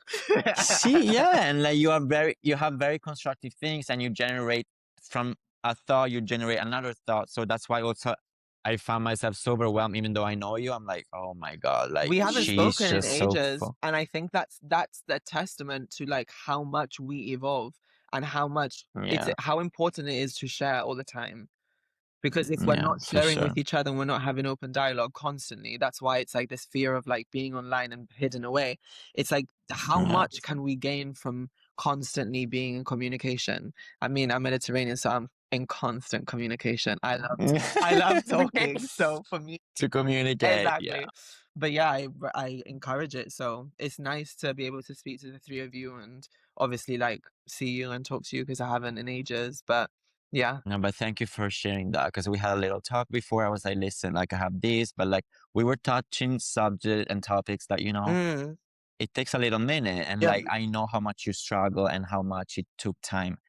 [SPEAKER 5] yeah, and like you have very constructive things, and you generate from a thought, you generate another thought. So that's why also I found myself so overwhelmed, even though I know you. I'm like, oh my God, like
[SPEAKER 4] We haven't
[SPEAKER 5] she's
[SPEAKER 4] spoken in
[SPEAKER 5] just so
[SPEAKER 4] ages, and I think that's the testament to like how much we evolve and how much
[SPEAKER 5] yeah,
[SPEAKER 4] how important it is to share all the time. Because if we're
[SPEAKER 5] yeah,
[SPEAKER 4] not
[SPEAKER 5] for
[SPEAKER 4] sharing
[SPEAKER 5] sure.
[SPEAKER 4] with each other and we're not having open dialogue constantly, that's why it's like this fear of like being online and hidden away. It's like how
[SPEAKER 5] Yeah.
[SPEAKER 4] much can we gain from constantly being in communication? I mean, I'm Mediterranean, so I'm in constant communication. I love talking. So for me,
[SPEAKER 5] To communicate, yeah.
[SPEAKER 4] exactly. But yeah, I encourage it. So it's nice to be able to speak to the three of you and obviously like see you and talk to you because I haven't in ages. But yeah.
[SPEAKER 5] No, but thank you for sharing that because we had a little talk before. I was like, listen, like I have this, but like we were touching subject and topics that,
[SPEAKER 4] Mm,
[SPEAKER 5] it takes a little minute. And
[SPEAKER 4] yeah.
[SPEAKER 5] like I know how much you struggle and how much it took time,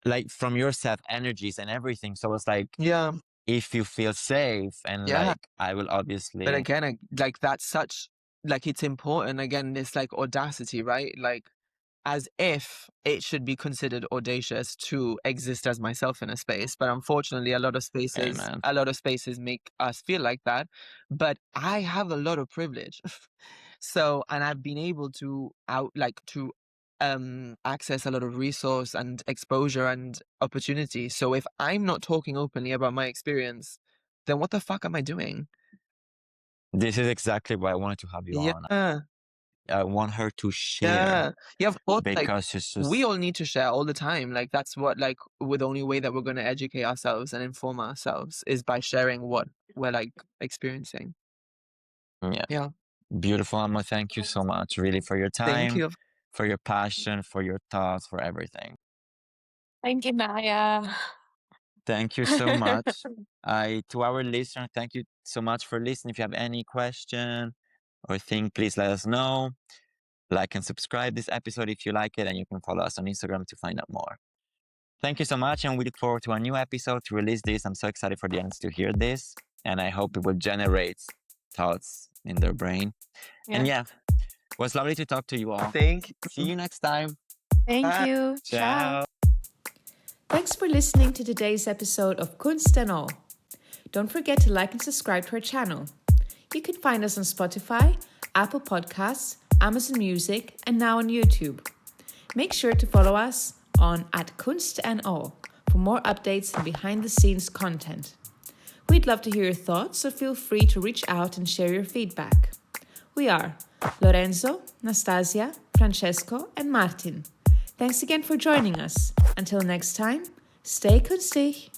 [SPEAKER 5] like from your self energies and everything. So it's like,
[SPEAKER 4] Yeah.
[SPEAKER 5] if you feel safe and
[SPEAKER 4] Yeah.
[SPEAKER 5] like I will
[SPEAKER 4] But
[SPEAKER 5] obviously,
[SPEAKER 4] again, like that's such like it's important. Again, this like audacity, right? Like as if it should be considered audacious to exist as myself in a space. But unfortunately,
[SPEAKER 5] hey man,
[SPEAKER 4] a lot of spaces make us feel like that. But I have a lot of privilege. So, and I've been able to access a lot of resource and exposure and opportunity. So if I'm not talking openly about my experience, then what the fuck am I doing?
[SPEAKER 5] this is exactly why I wanted to have you on.
[SPEAKER 4] Yeah.
[SPEAKER 5] I want her to share
[SPEAKER 4] Yeah. Yeah, of course, like,
[SPEAKER 5] because it's
[SPEAKER 4] we
[SPEAKER 5] just,
[SPEAKER 4] all need to share all the time. Like, that's what, like, with the only way that we're gonna educate ourselves and inform ourselves is by sharing what we're, like, experiencing.
[SPEAKER 5] yeah,
[SPEAKER 4] Yeah.
[SPEAKER 5] beautiful. Amma, thank you so much really for your
[SPEAKER 4] Thank
[SPEAKER 5] time,
[SPEAKER 4] you.
[SPEAKER 5] for your passion, for your thoughts, for everything.
[SPEAKER 1] Thank you, Naya.
[SPEAKER 5] Thank you so much. To our listener, thank you so much for listening. If you have any question or thing, please let us know. Like and subscribe this episode if you like it, and you can follow us on Instagram to find out more. Thank you so much, and we look forward to a new episode to release this. I'm so excited for the audience to hear this, and I hope it will generate thoughts in their brain. And yeah, it was lovely to talk to you all.
[SPEAKER 4] Thank
[SPEAKER 5] See
[SPEAKER 4] you.
[SPEAKER 5] you next time.
[SPEAKER 1] Thank
[SPEAKER 4] Bye.
[SPEAKER 1] you. Ciao.
[SPEAKER 5] Ciao.
[SPEAKER 2] Thanks for listening to today's episode of Kunst and All. Don't forget to like and subscribe to our channel. You can find us on Spotify, Apple Podcasts, Amazon Music, and now on YouTube. Make sure to follow us on @Kunst and All for more updates and behind-the-scenes content. We'd love to hear your thoughts, so feel free to reach out and share your feedback. We are Lorenzo, Nastasia, Francesco, and Martin. Thanks again for joining us. Until next time, stay kunstig.